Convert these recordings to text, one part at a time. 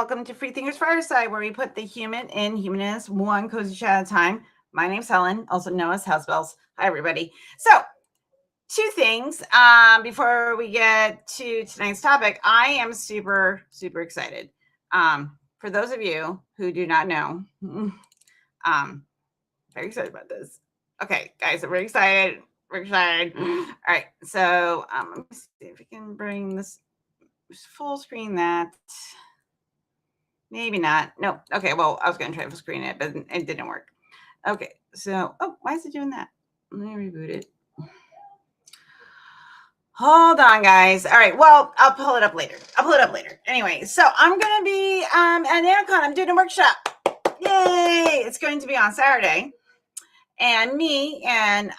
welcome to Freethinkers Fireside, where we put the human in humanness, one cozy chat at a time. My name's Helen, also known as House Bells. Hi, everybody. So, two things before we get to tonight's topic. I am super excited. For those of you who do not know, very excited about this. Okay, guys, we're excited. We're excited. All right, so let me see if we can bring this full screen that. Maybe not. No. Okay, well, I was going to try to screen it, but it didn't work. Okay, so, why is it doing that? Let me reboot it. Hold on, guys. All right, well, I'll pull it up later. Anyway, so I'm going to be at NanoCon. I'm doing a workshop. Yay! It's going to be on Saturday. And me and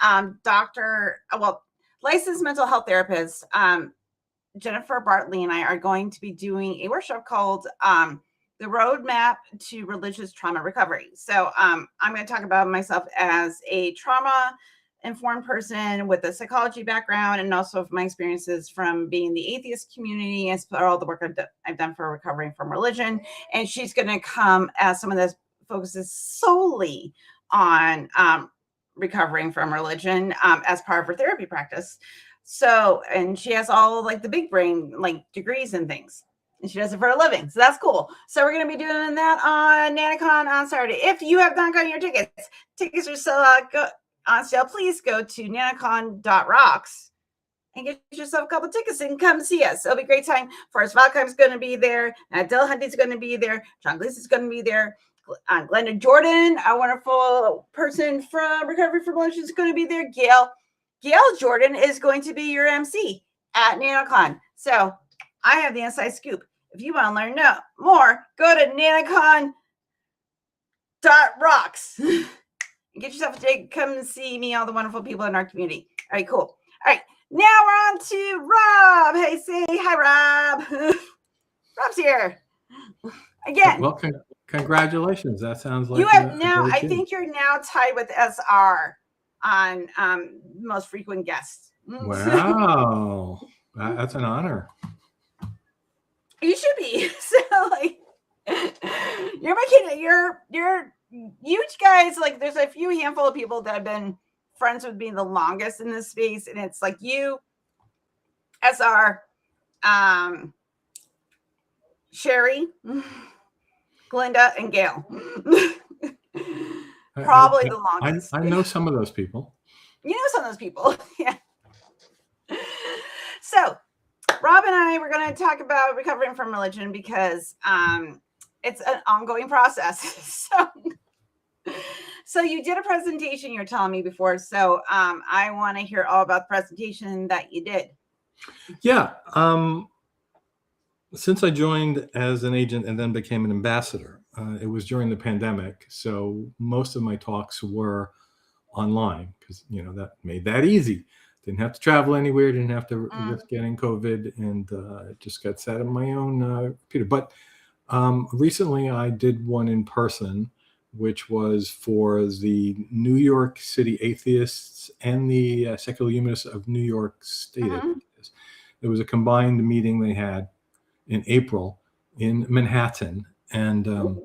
licensed mental health therapist Jennifer Bartley and I are going to be doing a workshop called the Roadmap to Religious Trauma Recovery. So I'm going to talk about myself as a trauma-informed person with a psychology background, and also my experiences from being in the atheist community and all the work I've done for recovering from religion. And she's going to come as someone that focuses solely on recovering from religion as part of her therapy practice. So, and she has all like the big brain like degrees and things. And she does it for a living. So that's cool. So we're going to be doing that on NanoCon on Saturday. If you have not gotten your tickets are still on sale, please go to nanocon.rocks and get yourself a couple tickets and come see us. It'll be a great time. Forrest Valkheim's going to be there. Dell Hunting's going to be there. John Gleason is going to be there. Glenda Jordan, a wonderful person from Recovery from Religion, is going to be there. Gail Jordan is going to be your MC at NanoCon. So I have the inside scoop. If you want to learn more, go to nanocon.rocks and get yourself a ticket. Come and see me, all the wonderful people in our community. All right, cool. All right, now we're on to Rob. Hey, say hi, Rob. Rob's here again. Well, congratulations. That sounds like you have now. I think you're now tied with SR on most frequent guests. Wow, that's an honor. You should be. So like, you're making you're huge guys. Like, there's a few handful of people that have been friends with me the longest in this space, and it's like you, SR, Sherry, Glenda, and Gail. Probably the longest. I know some of those people. You know some of those people. Yeah. So Rob and I were going to talk about recovering from religion because it's an ongoing process. So you did a presentation, you're telling me before. So I want to hear all about the presentation that you did. Yeah. Since I joined as an agent and then became an ambassador, it was during the pandemic. So most of my talks were online because, that made that easy. Didn't have to travel anywhere, didn't have to risk getting COVID, and just got set on my own computer. But recently I did one in person, which was for the New York City Atheists and the Secular Humanists of New York State. It was a combined meeting they had in April in Manhattan. And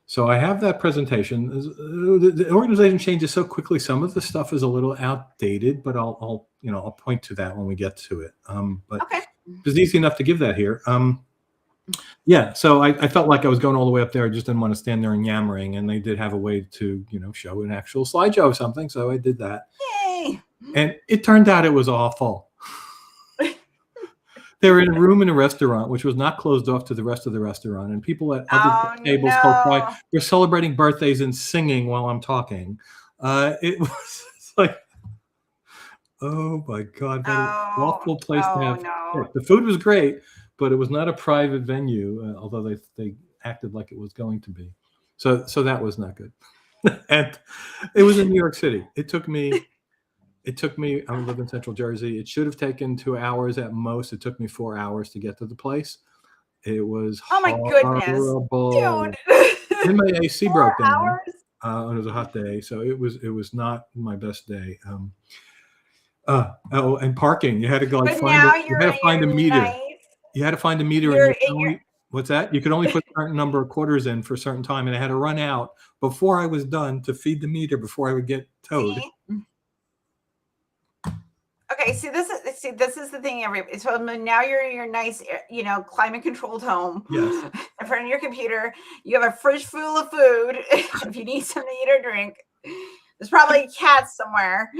so I have that presentation. The organization changes so quickly. Some of the stuff is a little outdated, but I'll point to that when we get to it. But okay. It's easy enough to give that here. Yeah, so I felt like I was going all the way up there. I just didn't want to stand there and yammering. And they did have a way to, show an actual slideshow or something. So I did that. Yay! And it turned out it was awful. They were in a room in a restaurant, which was not closed off to the rest of the restaurant. And people at other tables close by were celebrating birthdays and singing while I'm talking. It was like, oh my God, what an awful place to have. No. The food was great, but it was not a private venue, although they acted like it was going to be. So that was not good. And it was in New York City. It took me, I live in Central Jersey. It should have taken 2 hours at most. It took me 4 hours to get to the place. It was horrible. Dude. And my AC broke down. It was a hot day, so it was not my best day. And parking. You had to go find a meter. Nice. You had to find a meter. What's that? You could only put a certain number of quarters in for a certain time, and I had to run out before I was done to feed the meter before I would get towed. See? Okay, this is the thing. So now you're in your nice, climate controlled home. Yes. In front of your computer, you have a fridge full of food. If you need something to eat or drink, there's probably cats somewhere.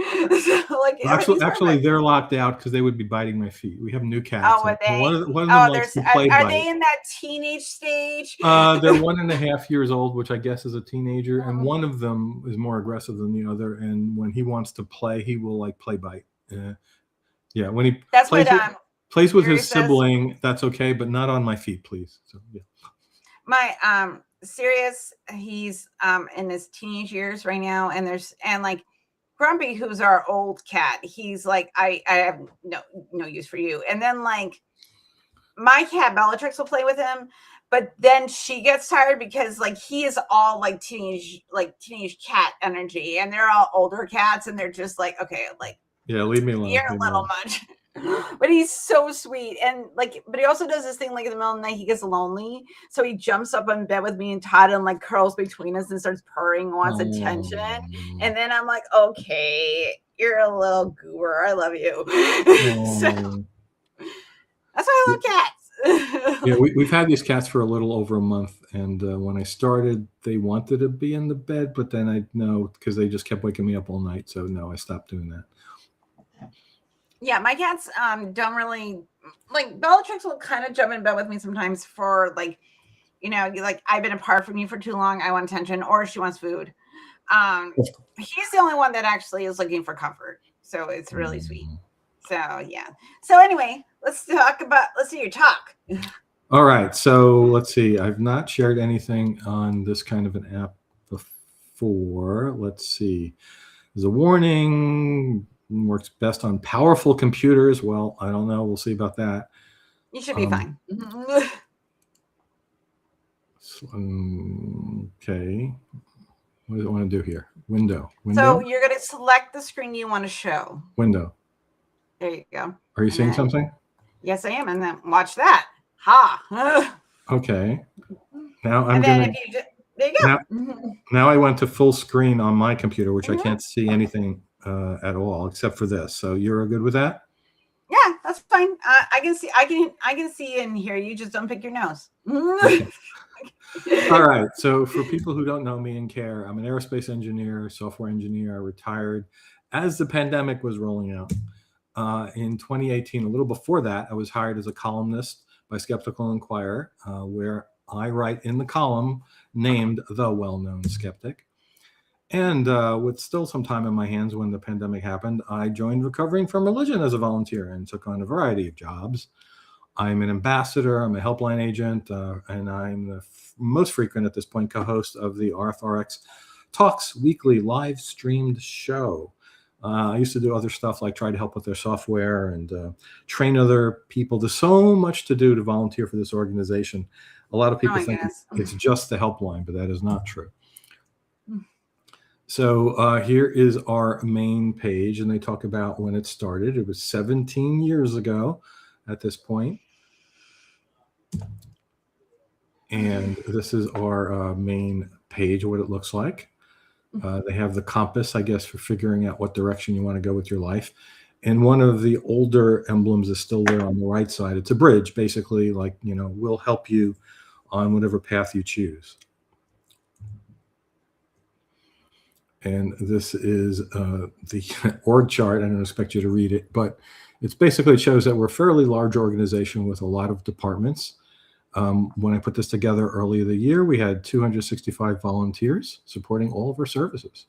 So, actually, they're locked out because they would be biting my feet. We have new cats. Oh, are they? One of them likes to play are bite. they in that teenage stage? They're 1.5 years old, which I guess is a teenager, and one of them is more aggressive than the other. And when he wants to play, he will like play bite. Yeah, when he plays with his sibling, that's okay, but not on my feet, please. So yeah. My Sirius, he's in his teenage years right now, and like Grumpy, who's our old cat, he's like, I have no use for you. And then like my cat Bellatrix will play with him, but then she gets tired because like he is all like teenage cat energy, and they're all older cats, and they're just like, okay, like, yeah, leave me alone. You're a little much. But he's so sweet. And like, but he also does this thing like in the middle of the night, he gets lonely. So he jumps up in bed with me and Todd and like curls between us and starts purring, wants attention. And then I'm like, okay, you're a little goober. I love you. So that's why I love cats. Yeah, we've had these cats for a little over a month. And when I started, they wanted to be in the bed, but then because they just kept waking me up all night. So no, I stopped doing that. Yeah, my cats don't really like. Bellatrix will kind of jump in bed with me sometimes for like, like I've been apart from you for too long. I want attention, or she wants food. He's the only one that actually is looking for comfort, so it's really sweet. So yeah. So anyway, let's do your talk. All right. So let's see. I've not shared anything on this kind of an app before. Let's see. There's a warning. Works best on powerful computers. Well, I don't know. We'll see about that. You should be fine. Okay. What do I want to do here? Window. So you're going to select the screen you want to show. Window. There you go. Are you seeing something? Yes, I am. And then watch that. Ha. Okay. Now I'm going to... There you go. Now I went to full screen on my computer, which I can't see anything at all except for this. So you're good with that? Yeah, that's fine. I can see and hear you. Just don't pick your nose. Okay. All right. So for people who don't know me and care, I'm an aerospace engineer, software engineer. I retired as the pandemic was rolling out. In 2018, a little before that, I was hired as a columnist by Skeptical Inquirer, where I write in the column named The Well-Known Skeptic. And with still some time in my hands when the pandemic happened, I joined Recovering from Religion as a volunteer and took on a variety of jobs. I'm an ambassador, I'm a helpline agent, and I'm the most frequent at this point co-host of the RFRX Talks weekly live streamed show. I used to do other stuff like try to help with their software and train other people. There's so much to do to volunteer for this organization. A lot of people think it's just the helpline, but that is not true. So here is our main page, and they talk about when it started. It was 17 years ago at this point. And this is our main page, what it looks like. They have the compass, I guess, for figuring out what direction you want to go with your life. And one of the older emblems is still there on the right side. It's a bridge, basically, like, will help you on whatever path you choose. And this is the org chart. I don't expect you to read it, but it basically shows that we're a fairly large organization with a lot of departments. When I put this together earlier the year, we had 265 volunteers supporting all of our services.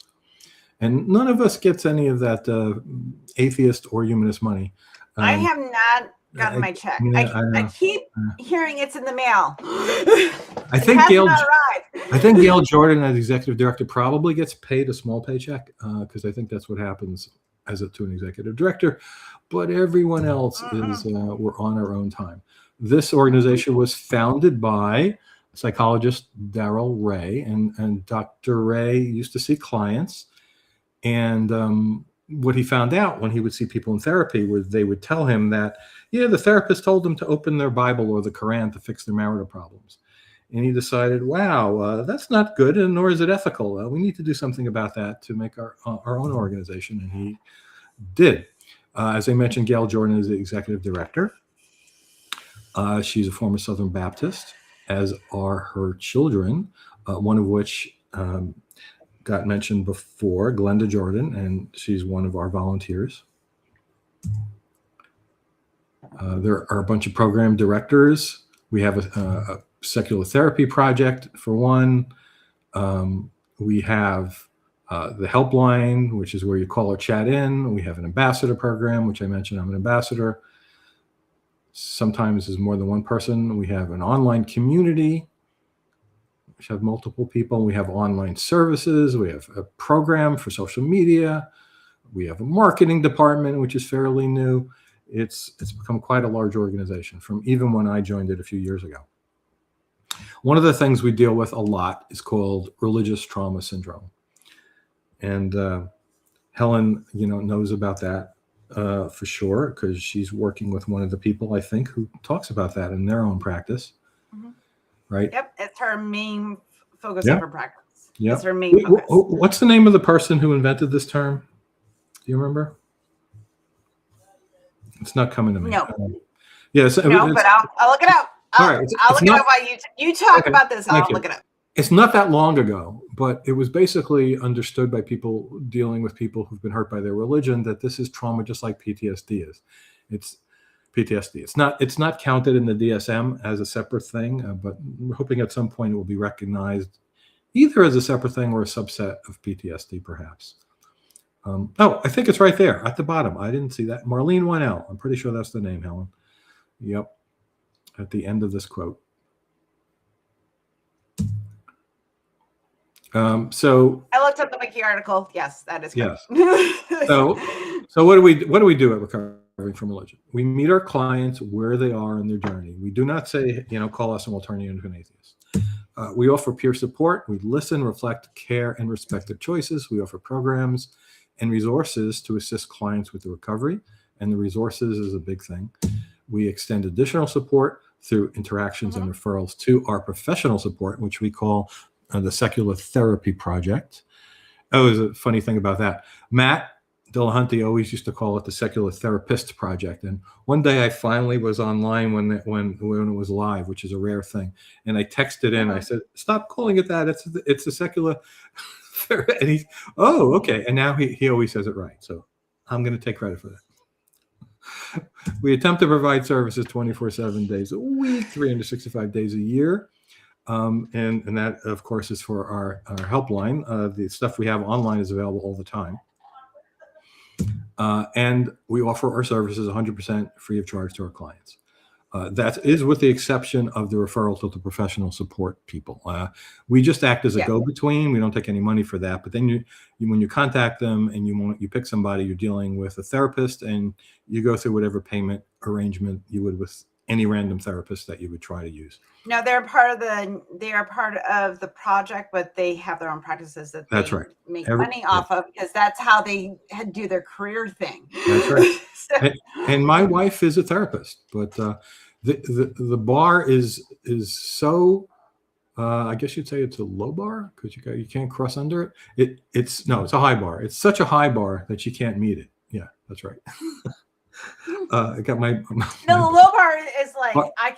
And none of us gets any of that atheist or humanist money. I have not gotten my check. I keep hearing it's in the mail. I think Gail Jordan, as executive director, probably gets paid a small paycheck because I think that's what happens to an executive director. But everyone else is we're on our own time. This organization was founded by psychologist Darrell Ray, and Dr. Ray used to see clients, and what he found out when he would see people in therapy was they would tell him that, yeah, the therapist told them to open their Bible or the Quran to fix their marital problems. And he decided, wow, that's not good, and nor is it ethical. We need to do something about that to make our own organization. And he did. As I mentioned, Gail Jordan is the executive director. She's a former Southern Baptist, as are her children, one of which got mentioned before, Glenda Jordan, and she's one of our volunteers. There are a bunch of program directors. We have a secular therapy project for one. We have the helpline, which is where you call or chat in. We have an ambassador program, which I mentioned I'm an ambassador. Sometimes there's more than one person. We have an online community, which have multiple people. We have online services. We have a program for social media. We have a marketing department, which is fairly new. It's become quite a large organization from even when I joined it a few years ago. One of the things we deal with a lot is called religious trauma syndrome. And Helen, knows about that for sure, because she's working with one of the people, I think, who talks about that in their own practice. Mm-hmm. Right? Yep, it's her main focus of her practice. Yeah. It's her main focus. What's the name of the person who invented this term? Do you remember? It's not coming to me. No. Yes. No, but I'll look it up. I'll look it up while you talk about this. I'll look it up. It's not that long ago, but it was basically understood by people dealing with people who've been hurt by their religion that this is trauma, just like PTSD is. It's PTSD. It's not counted in the DSM as a separate thing, but we're hoping at some point it will be recognized either as a separate thing or a subset of PTSD, perhaps. I think it's right there at the bottom. I didn't see that. Marlene Wynell. I'm pretty sure that's the name, Helen. Yep. At the end of this quote. So I looked up the wiki article. Yes, that is correct. Yes. So what do we do at Recovering from Religion? We meet our clients where they are in their journey. We do not say, call us and we'll turn you into an atheist. We offer peer support. We listen, reflect, care, and respect their choices. We offer programs and resources to assist clients with the recovery, and the resources is a big thing. We extend additional support through interactions and referrals to our professional support, which we call the Secular Therapy Project. There's a funny thing about that. Matt Dillahunty always used to call it the Secular Therapist Project. And one day I finally was online when it was live, which is a rare thing. And I texted in, I said, stop calling it that. It's the Secular Therapy. And okay. And now he always says it right. So I'm going to take credit for that. We attempt to provide services 24/7 days a week, 365 days a year. And that, of course, is for our helpline. The stuff we have online is available all the time. And we offer our services 100% free of charge to our clients. That is with the exception of the referral to the professional support people. We just act as a go-between. We don't take any money for that. But then when you contact them and you pick somebody, you're dealing with a therapist, and you go through whatever payment arrangement you would with any random therapist that you would try to use. No, they are part of the project, but they have their own practices that they make money off of, because that's how they do their career thing. That's right. and my wife is a therapist, but the bar is so I guess you'd say it's a low bar because you can't cross under it. It's a high bar. It's such a high bar that you can't meet it. Yeah, that's right. I got my the low bar is like I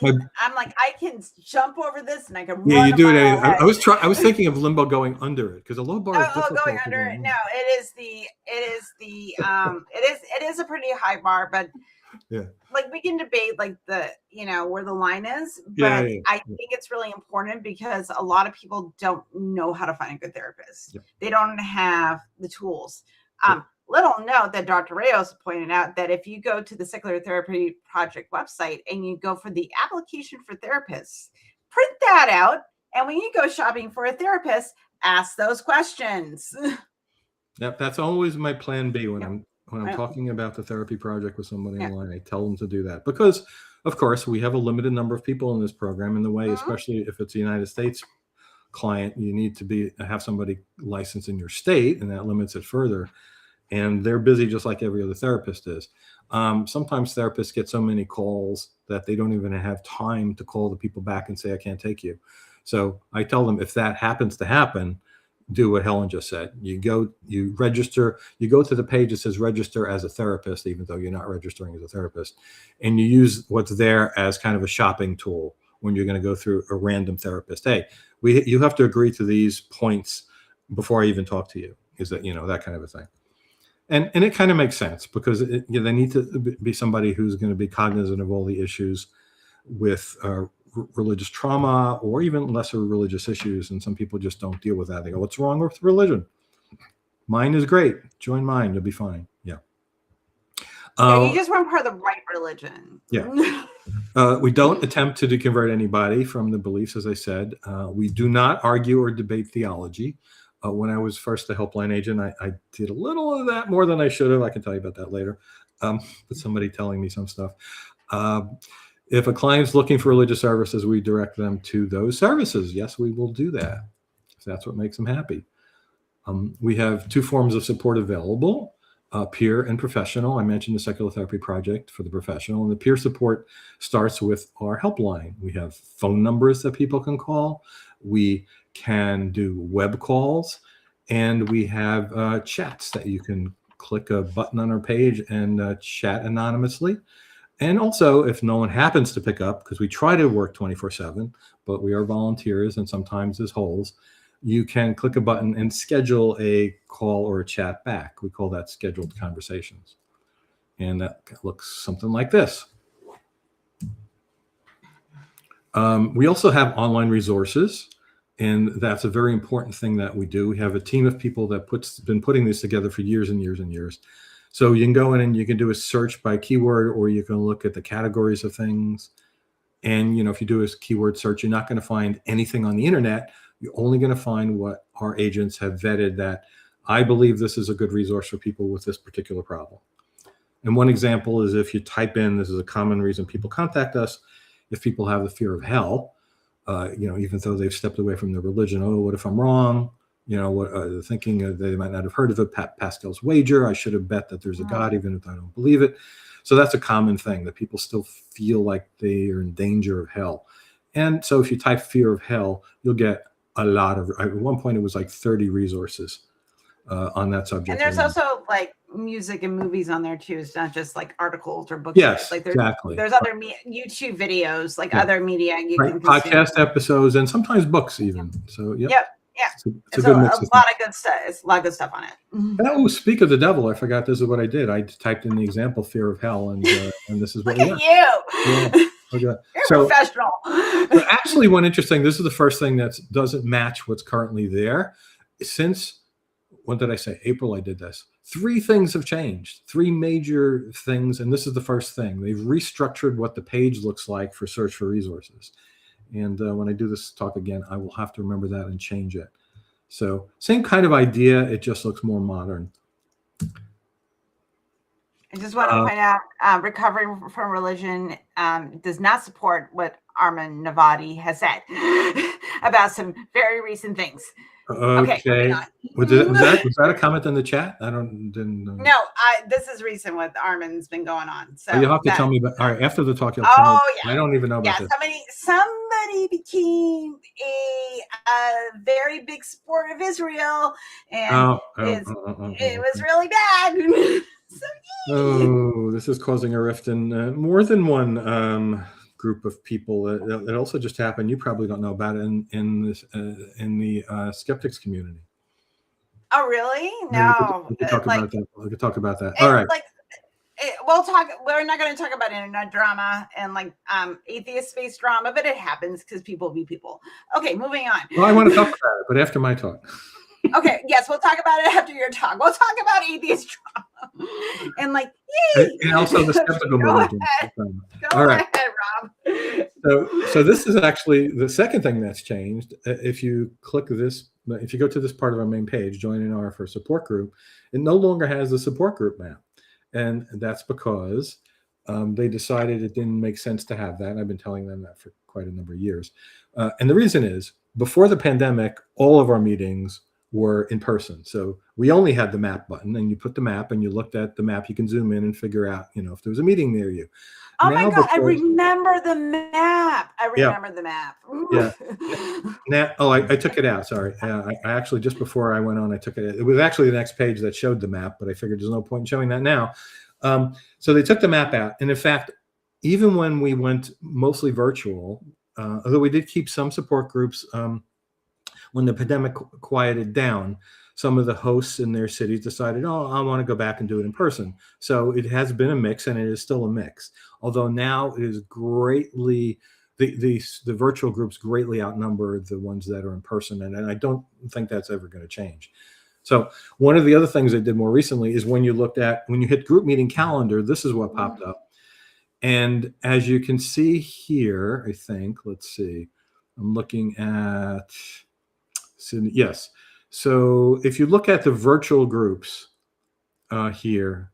can jump over this and I can run. Yeah, you do it. I was thinking of limbo going under it, because a low bar is difficult going under it. No, it is a pretty high bar, but like we can debate like the where the line is, but I think it's really important because a lot of people don't know how to find a good therapist. They don't have the tools. Little note that Dr. Reyes pointed out that if you go to the Secular Therapy Project website and you go for the application for therapists, print that out, and when you go shopping for a therapist, ask those questions. Yep, that's always my plan B when I'm talking about the therapy project with somebody online. I tell them to do that because, of course, we have a limited number of people in this program. In the way, especially if it's a United States client, you need to have somebody licensed in your state, and that limits it further. and they're busy just like every other therapist is. Sometimes therapists get so many calls that they don't even have time to call the people back and say, I can't take you. So I tell them, if that happens to happen, do what Helen just said. You register, you go to the page that says register as a therapist, even though you're not registering as a therapist. And you use what's there as kind of a shopping tool when you're going to go through a random therapist. Hey, you have to agree to these points before I even talk to you. Is that, that kind of a thing. And it kind of makes sense, because they need to be somebody who's going to be cognizant of all the issues with religious trauma, or even lesser religious issues. And some people just don't deal with that. They go, what's wrong with religion? Mine is great. Join mine. You'll be fine. Yeah. You just weren't part of the right religion. Yeah. We don't attempt to deconvert anybody from the beliefs, as I said. We do not argue or debate theology. When I was first a helpline agent, I did a little of that, more than I should have. I can tell you about that later. With somebody telling me some stuff. If a client's looking for religious services, we direct them to those services. Yes, we will do that, if that's what makes them happy. We have 2 forms of support available, peer and professional. I mentioned the Secular Therapy Project for the professional, and the peer support starts with our helpline. We have phone numbers that people can call. We can do web calls, and we have chats that you can click a button on our page and chat anonymously. And also, if no one happens to pick up, because we try to work 24/7, but we are volunteers and sometimes there's holes, you can click a button and schedule a call or a chat back. We call that scheduled conversations. And that looks something like this. We also have online resources, and that's a very important thing that we do. We have a team of people that been putting this together for years and years and years. So you can go in and you can do a search by keyword, or you can look at the categories of things. And, if you do a keyword search, you're not going to find anything on the internet. You're only going to find what our agents have vetted, that I believe this is a good resource for people with this particular problem. And one example is, if you type in, this is a common reason people contact us, if people have the fear of hell, even though they've stepped away from their religion. Oh, what if I'm wrong? What thinking they might not have heard of it. Pascal's wager. I should have bet that there's a God, even if I don't believe it. So that's a common thing, that people still feel like they are in danger of hell. And so if you type fear of hell, you'll get a lot of, at one point it was like 30 resources on that subject. And there's also like music and movies on there too. It's not just like articles or books. Yes, like exactly. There's other YouTube videos, like other media you can consume. Podcast episodes, and sometimes books even. So yep. Yeah, it's a good mix. A lot of good stuff. It's a lot of good stuff on it. Oh, speak of the devil, I forgot. This is what I did. I typed in the example "fear of hell," and this is what Look at you. Yeah. Okay. You're professional. Actually, one interesting. This is the first thing that doesn't match what's currently there. Since, what did I say? April, I did this. 3 things have changed. 3 major things, and this is the first thing. They've restructured what the page looks like for search for resources. And when I do this talk again, I will have to remember that and change it. So same kind of idea. It just looks more modern. I just want to point out, recovering from religion does not support what Armin Navadi has said about some very recent things. Okay. Was that a comment in the chat? Didn't know. No, this is recent what Armin's been going on. So you'll have to tell me about. All right, after the talk, you'll tell me. Yeah. I don't even know about this. Somebody became a very big supporter of Israel, and it was really bad. So, this is causing a rift in more than one group of people. It also just happened. You probably don't know about it in the skeptics community. Oh, really? No. We could talk about that. We could talk about that. All right. We're not going to talk about internet drama and atheist space drama, but it happens because people be people. Okay, moving on. Well, I want to talk about it, but after my talk. Okay, yes, we'll talk about it after your talk. We'll talk about atheist drama and yay! And also the skeptical movement. Go ahead, Rob. So this is actually the second thing that's changed. If you click this, if you go to this part of our main page, join our for support group, it no longer has the support group map, and that's because they decided it didn't make sense to have that. I've been telling them that for quite a number of years, and the reason is, before the pandemic, all of our meetings were in person. So we only had the map button, and you put the map and you looked at the map. You can zoom in and figure out, if there was a meeting near you. Oh my God, I remember the map. Yeah. The map. Yeah. Now, I took it out. Sorry. I actually, just before I went on, I took it. It was actually the next page that showed the map, but I figured there's no point in showing that now. So they took the map out. And in fact, even when we went mostly virtual, although we did keep some support groups, when the pandemic quieted down, some of the hosts in their cities decided, I want to go back and do it in person. So it has been a mix, and it is still a mix. Although now it is greatly, the virtual groups greatly outnumber the ones that are in person. And I don't think that's ever going to change. So one of the other things I did more recently is when you hit group meeting calendar, this is what popped up. And as you can see here, I think, let's see, I'm looking at, yes. So if you look at the virtual groups here,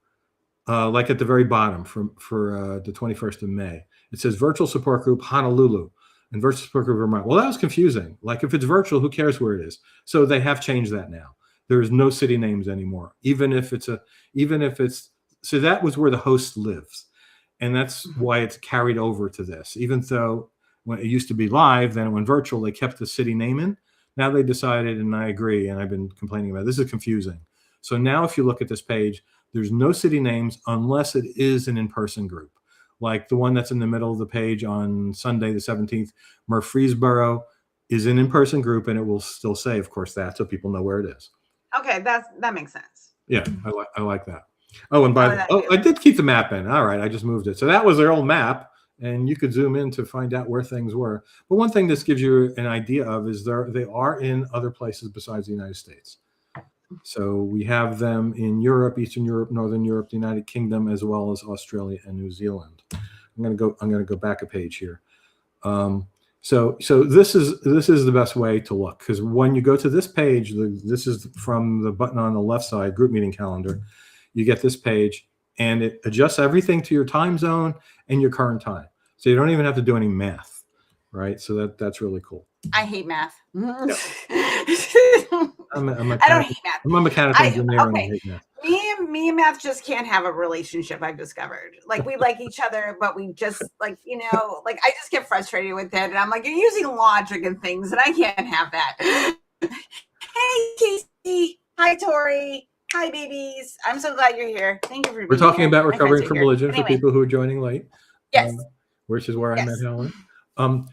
like at the very bottom for the 21st of May, it says virtual support group Honolulu and virtual support group Vermont. Well, that was confusing. Like, if it's virtual, who cares where it is? So they have changed that now. There's no city names anymore, even if it's so that was where the host lives. And that's why it's carried over to this. Even though when it used to be live, then it went virtual, they kept the city name in. Now they decided, and I agree, and I've been complaining about it, this is confusing. So now if you look at this page, there's no city names unless it is an in-person group. Like the one that's in the middle of the page on Sunday the 17th, Murfreesboro is an in-person group, and it will still say, of course, that, so people know where it is. Okay, that makes sense. Yeah, I like that. Oh, and I did keep the map in. All right, I just moved it. So that was their old map, and you could zoom in to find out where things were. But one thing this gives you an idea of is they are in other places besides the United States. So we have them in Europe, Eastern Europe, Northern Europe, the United Kingdom, as well as Australia and New Zealand. I'm going to go back a page here. So this is the best way to look, because when you go to this page, this is from the button on the left side, group meeting calendar. You get this page, and it adjusts everything to your time zone and your current time. So you don't even have to do any math, right? So that's really cool. I hate math. Yeah. I don't hate math. I'm a mechanical engineer, and I hate math. Me and math just can't have a relationship, I've discovered. Like, we like each other, but we just, like, like, I just get frustrated with it. And I'm like, you're using logic and things, and I can't have that. Hey, Casey. Hi, Tori. Hi, babies. I'm so glad you're here. Thank you for being here. We're talking about recovering from religion for people who are joining late. Yes. Which is where I met Helen.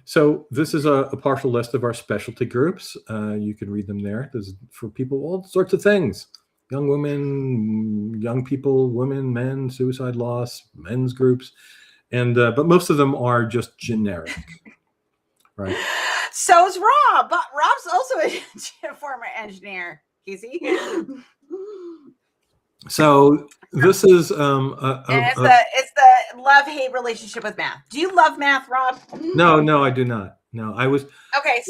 So this is a partial list of our specialty groups. You can read them there. There's for people, all sorts of things: young women, young people, women, men, suicide loss, men's groups, and but most of them are just generic, right? So is Rob. But Rob's also a former engineer. Casey. So this is it's the love-hate relationship with math. Do you love math, Rob? No, I do not. No, I was okay.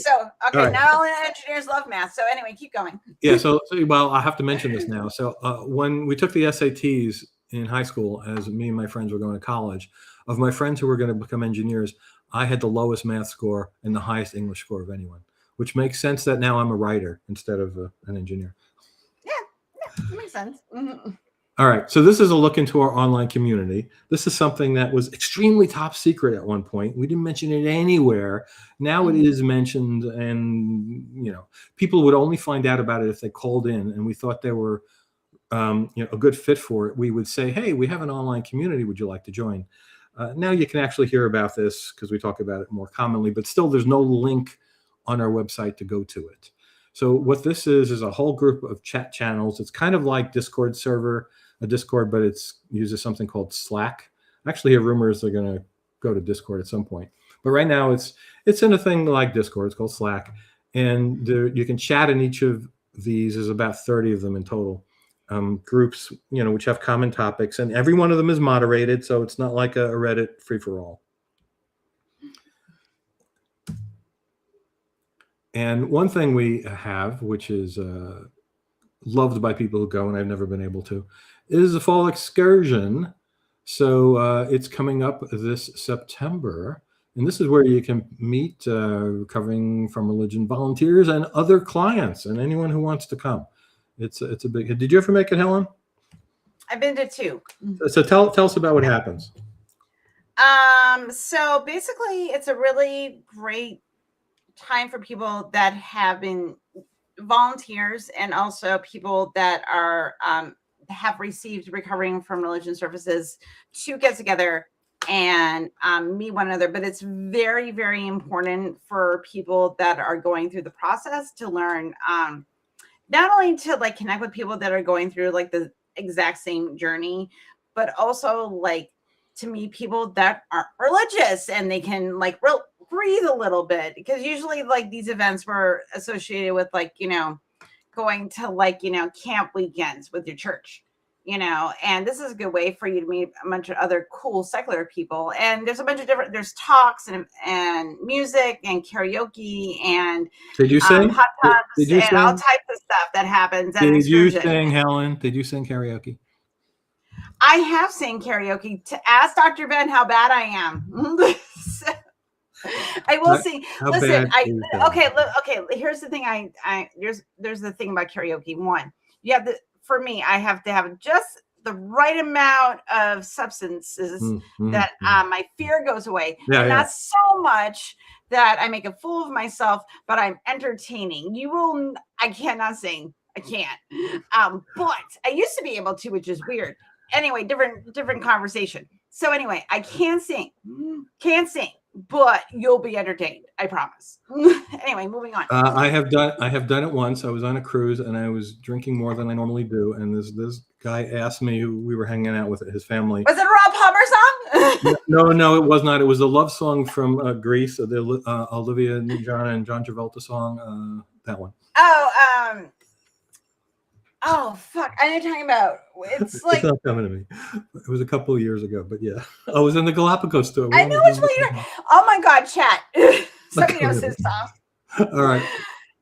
Right. Not all engineers love math. So anyway, keep going. Yeah. So well, I have to mention this now. So when we took the SATs in high school, as me and my friends were going to college, of my friends who were going to become engineers, I had the lowest math score and the highest English score of anyone, which makes sense that now I'm a writer instead of an engineer. Yeah, that makes sense. Mm-hmm. All right. So this is a look into our online community. This is something that was extremely top secret at one point. We didn't mention it anywhere. Now it is mentioned, and people would only find out about it if they called in, and we thought they were a good fit for it. We would say, hey, we have an online community. Would you like to join? Now you can actually hear about this because we talk about it more commonly, but still there's no link on our website to go to it. So what this is a whole group of chat channels. It's kind of like Discord server, a Discord, but it uses something called Slack. I actually hear rumors they're going to go to Discord at some point. But right now it's in a thing like Discord. It's called Slack. And you can chat in each of these. There's about 30 of them in total. Groups, which have common topics. And every one of them is moderated, so it's not like a Reddit free-for-all. And one thing we have, which is loved by people who go, and I've never been able to, is the fall excursion. So it's coming up this September. And this is where you can meet recovering from religion volunteers and other clients and anyone who wants to come. It's a big. Did you ever make it, Helen? I've been to 2. So tell us about what happens. So basically, it's a really great time for people that have been volunteers and also people that are have received recovering from religion services to get together and meet one another. But it's very, very important for people that are going through the process to learn not only to like connect with people that are going through like the exact same journey, but also like to meet people that aren't religious and they can like breathe a little bit, because usually like these events were associated with like, you know, going to like, you know, camp weekends with your church, you know, and this is a good way for you to meet a bunch of other cool secular people. And there's a bunch of different, there's talks and music and karaoke and Did you sing? hot tubs Did you and sing? all types of stuff that happens at an Did you excursion. sing, Helen? Did you sing karaoke? I have sang karaoke. To ask Dr. Ben how bad I am. I will sing. Listen, okay. Here's the thing. There's the thing about karaoke. One, you have for me, I have to have just the right amount of substances that my fear goes away. And not so much that I make a fool of myself, but I'm entertaining. I cannot sing. I can't. But I used to be able to, which is weird. Anyway, different conversation. So anyway, I can't sing, but you'll be entertained. I promise. Anyway, moving on. I have done it once. I was on a cruise and I was drinking more than I normally do. And this guy asked me, who we were hanging out with, his family. Was it a Rob Palmer song? No, it was not. It was a love song from Greece, the Olivia Newton-John and John Travolta song. That one. Oh fuck! I know what you're talking about. It's like, it's not coming to me. It was a couple of years ago, but yeah, I was in the Galapagos store. I know which one you're. Oh my god, chat! Somebody knows this song. All right,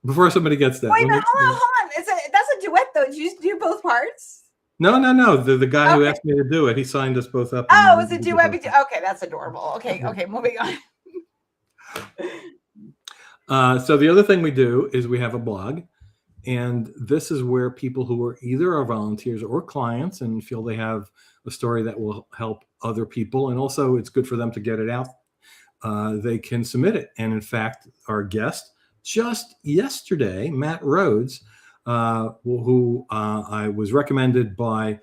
before somebody gets that. Wait, hold on. That's a duet though. Did you do both parts? No. The guy who asked me to do it, he signed us both up. Oh, it was a duet. Okay, that's adorable. Okay, moving on. So the other thing we do is we have a blog. And this is where people who are either our volunteers or clients and feel they have a story that will help other people, and also it's good for them to get it out, they can submit it. And in fact, our guest just yesterday, Matt Rhodes, who I was recommended by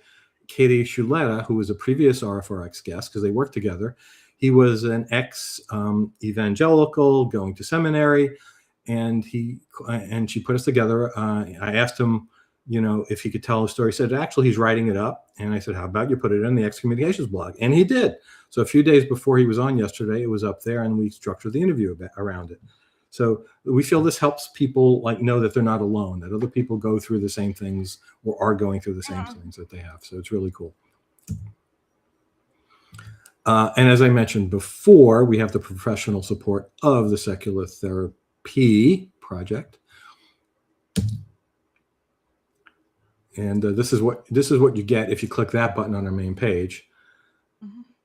Katie Shuletta, who was a previous RFRX guest because they worked together. He was an ex-evangelical going to seminary. And she put us together. I asked him, you know, if he could tell a story. He said, actually, he's writing it up. And I said, how about you put it in the Excommunications blog? And he did. So a few days before he was on yesterday, it was up there, and we structured the interview around it. So we feel this helps people like know that they're not alone, that other people go through the same things or are going through the same things that they have. So it's really cool. And as I mentioned before, we have the professional support of the Secular Therapy project, and this is what you get if you click that button on our main page.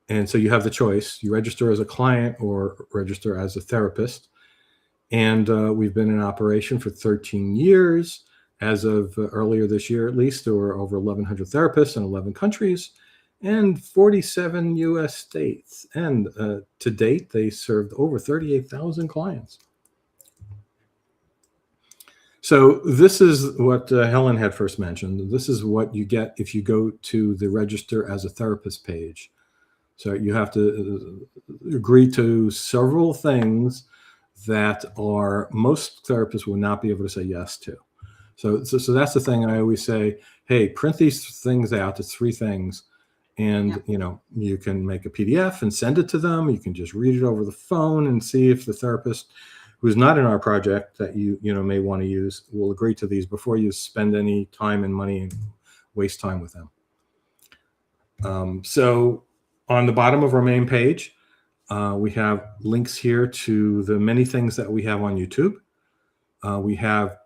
And so you have the choice: you register as a client or register as a therapist. And we've been in operation for 13 years. As of earlier this year, at least, there were over 1,100 therapists in 11 countries and 47 U.S. states. And to date, they served over 38,000 clients. So this is what Helen had first mentioned. This is what you get if you go to the Register as a Therapist page. So you have to agree to several things that most therapists will not be able to say yes to. So that's the thing I always say, hey, print these things out. It's 3 things. And, you know, you can make a PDF and send it to them. You can just read it over the phone and see if the therapist who's not in our project that you may want to use will agree to these before you spend any time and money and waste time with them. So on the bottom of our main page, we have links here to the many things that we have on YouTube. We have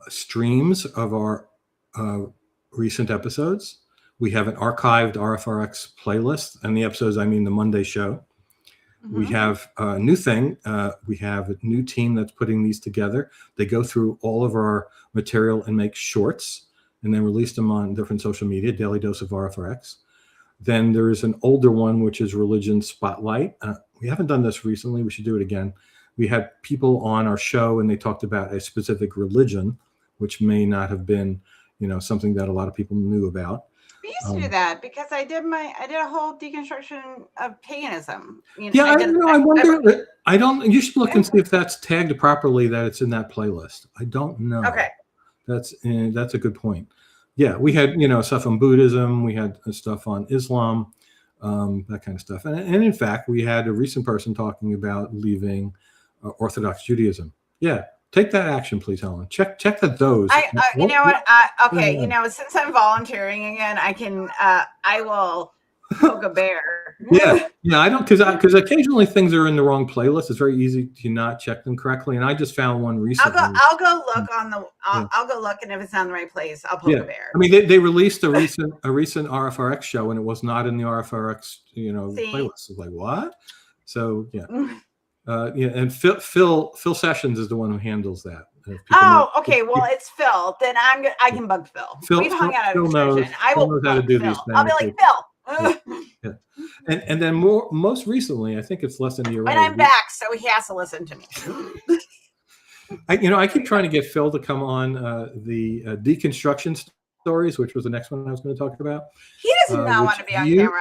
streams of our recent episodes. We have an archived RFRX playlist, and the episodes, I mean the Monday show. We have a new thing. We have a new team that's putting these together. They go through all of our material and make shorts and then release them on different social media, Daily Dose of RFRX. Then there is an older one, which is Religion Spotlight. We haven't done this recently. We should do it again. We had people on our show and they talked about a specific religion, which may not have been, something that a lot of people knew about. We used to do that because I did a whole deconstruction of paganism. I wonder. I don't. You should look and see if that's tagged properly. That it's in that playlist. I don't know. Okay, that's a good point. Yeah, we had stuff on Buddhism. We had stuff on Islam, that kind of stuff. And in fact, we had a recent person talking about leaving Orthodox Judaism. Yeah. Take that action, please, Helen. Check that those. You know what? Okay, since I'm volunteering again, I will poke a bear. Yeah. I don't because occasionally things are in the wrong playlist. It's very easy to not check them correctly. And I just found one recently. I'll go look I'll go look, and if it's not in the right place, I'll poke a bear. I mean, they released a recent RFRX show, and it was not in the RFRX playlist. It's like what? So yeah. And Phil Sessions is the one who handles that. Okay. Well, it's Phil. Then I can bug Phil. We've hung out at excursion. I will bug Phil. These things. I'll be like, Phil. Yeah. And then most recently, I think it's less than a year. And I'm back, so he has to listen to me. I keep trying to get Phil to come on the deconstruction stories, which was the next one I was going to talk about. He does not want to be on camera.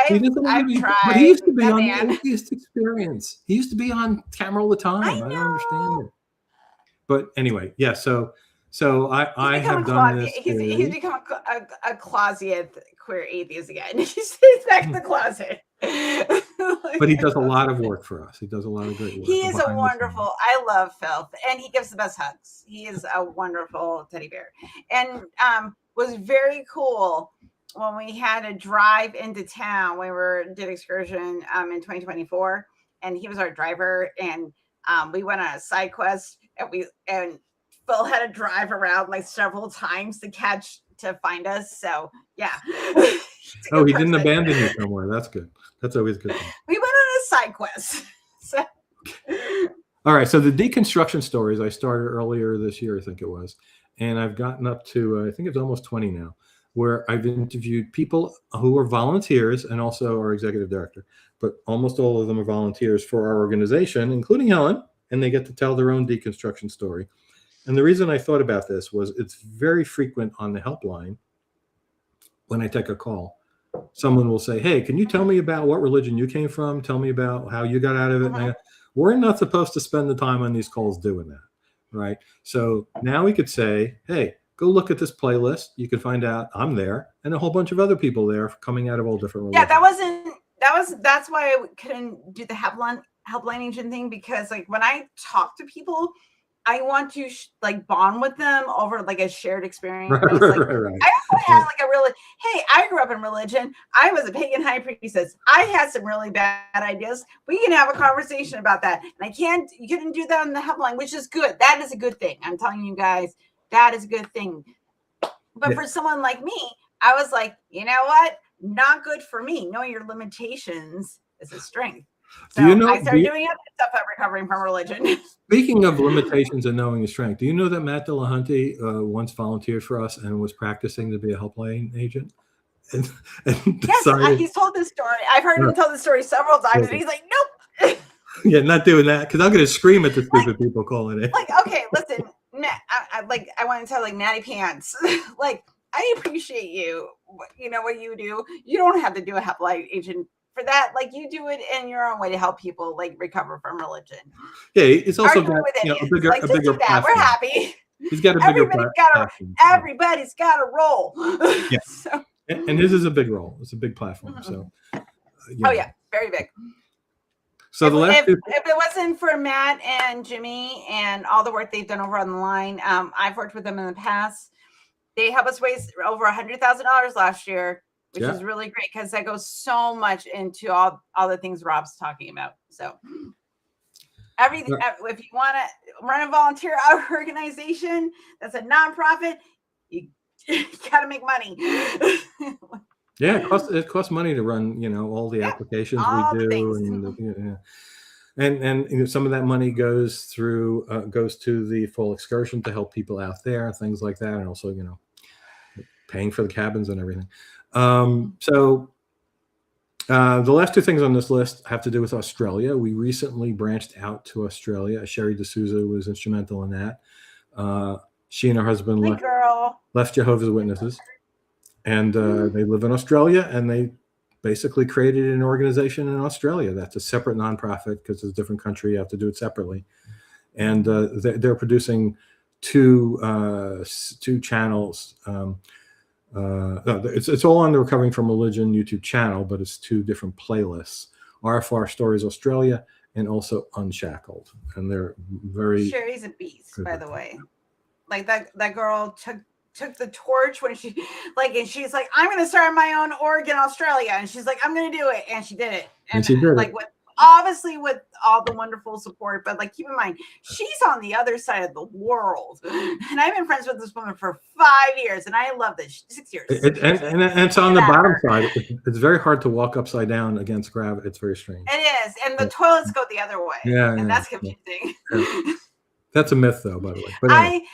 I've tried. But he used to be on the Atheist Experience. He used to be on camera all the time. I don't understand it. But anyway, yeah. So I have done this. He's become a closet queer atheist again. He stays back in the closet. But he does a lot of work for us. He does a lot of great work. He is a wonderful. I love Phil, and he gives the best hugs. He is a wonderful teddy bear, and was very cool when we had a drive into town. We did excursion in 2024, and he was our driver, and we went on a side quest, and Phil had to drive around like several times to find us. So yeah. He didn't abandon you somewhere. That's good. That's always good. We went on a side quest. So. All right. So the deconstruction stories I started earlier this year, I think it was, and I've gotten up to I think it's almost 20 now, where I've interviewed people who are volunteers and also our executive director, but almost all of them are volunteers for our organization, including Helen, and they get to tell their own deconstruction story. And the reason I thought about this was it's very frequent on the helpline. When I take a call, someone will say, hey, can you tell me about what religion you came from? Tell me about how you got out of it. Uh-huh. We're not supposed to spend the time on these calls doing that, right? So now we could say, hey, go look at this playlist. You can find out I'm there and a whole bunch of other people there coming out of all different religions. Yeah, that's why I couldn't do the helpline agent thing, because like when I talk to people, I want to bond with them over like a shared experience. Right. I also had hey, I grew up in religion. I was a pagan high priestess. I had some really bad ideas. We can have a conversation about that. And you couldn't do that on the helpline, which is good. That is a good thing. I'm telling you guys, that is a good thing. But for someone like me, I was like, you know what? Not good for me. Knowing your limitations is a strength. So I started doing other stuff about recovering from religion. Speaking of limitations and knowing your strength, do you know that Matt Dillahunty once volunteered for us and was practicing to be a helpline agent? And yes, he's told this story. I've heard him tell this story several times, and he's like, nope. Yeah, not doing that, because I'm going to scream at the stupid people calling it. Okay, listen, Matt, I want to tell Natty Pants, I appreciate you. You know what you do. You don't have to do a helpline agent for that. You do it in your own way to help people recover from religion. Yeah, it's also got a bigger platform. We're happy. He's got a bigger platform. Everybody's got a role. Yeah. So. And his is a big role. It's a big platform. Mm-hmm. So. Oh yeah, very big. So if it wasn't for Matt and Jimmy and all the work they've done over on the line, I've worked with them in the past. They helped us raise over $100,000 last year, which is really great because that goes so much into all the things Rob's talking about. So everything, if you want to run a volunteer organization that's a nonprofit, you got to make money. Yeah, it costs money to run, all the Yeah, applications we all the do, things. and and some of that money goes to the full excursion to help people out there, things like that, and also paying for the cabins and everything. So the last two things on this list have to do with Australia. We recently branched out to Australia. Sherry D'Souza was instrumental in that. She and her husband Good girl. left Jehovah's Witnesses, and they live in Australia, and they basically created an organization in Australia that's a separate nonprofit, because it's a different country. You have to do it separately. And they're producing two channels. It's all on the Recovering from Religion YouTube channel, but it's two different playlists: RFR Stories Australia and also Unshackled. And they're very Sherry's a beast, by the way. Like that girl took the torch when she and she's like, I'm gonna start my own org in Australia, and she's like, I'm gonna do it, and she did it. And she did it. Obviously with all the wonderful support, but keep in mind, she's on the other side of the world, and I've been friends with this woman for 5 years, and I love this. 6 years. And it's on the bottom side. It's very hard to walk upside down against gravity. It's very strange. It is, and the toilets go the other way. Yeah, and that's confusing. Yeah. That's a myth, though, by the way. But anyway.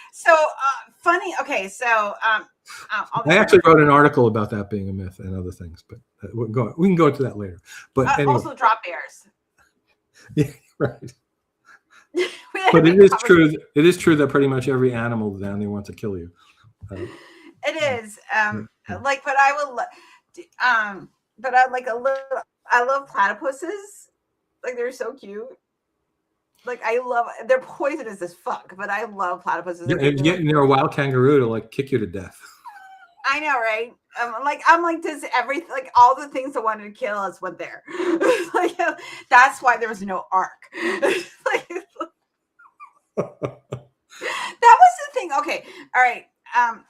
Funny. Okay, so I actually wrote an article about that being a myth and other things, but we can go into that later. But anyway. Also drop bears. Yeah, right. But it is true. It is true that pretty much every animal down there wants to kill you. It is. But I will. But I like a little. I love platypuses. They're so cute. I love. They're poisonous as fuck, but I love platypuses. You're a wild kangaroo to kick you to death. I know, right? I'm does everything, all the things that wanted to kill us went there. That's why there was no arc. That was the thing. Okay, all right.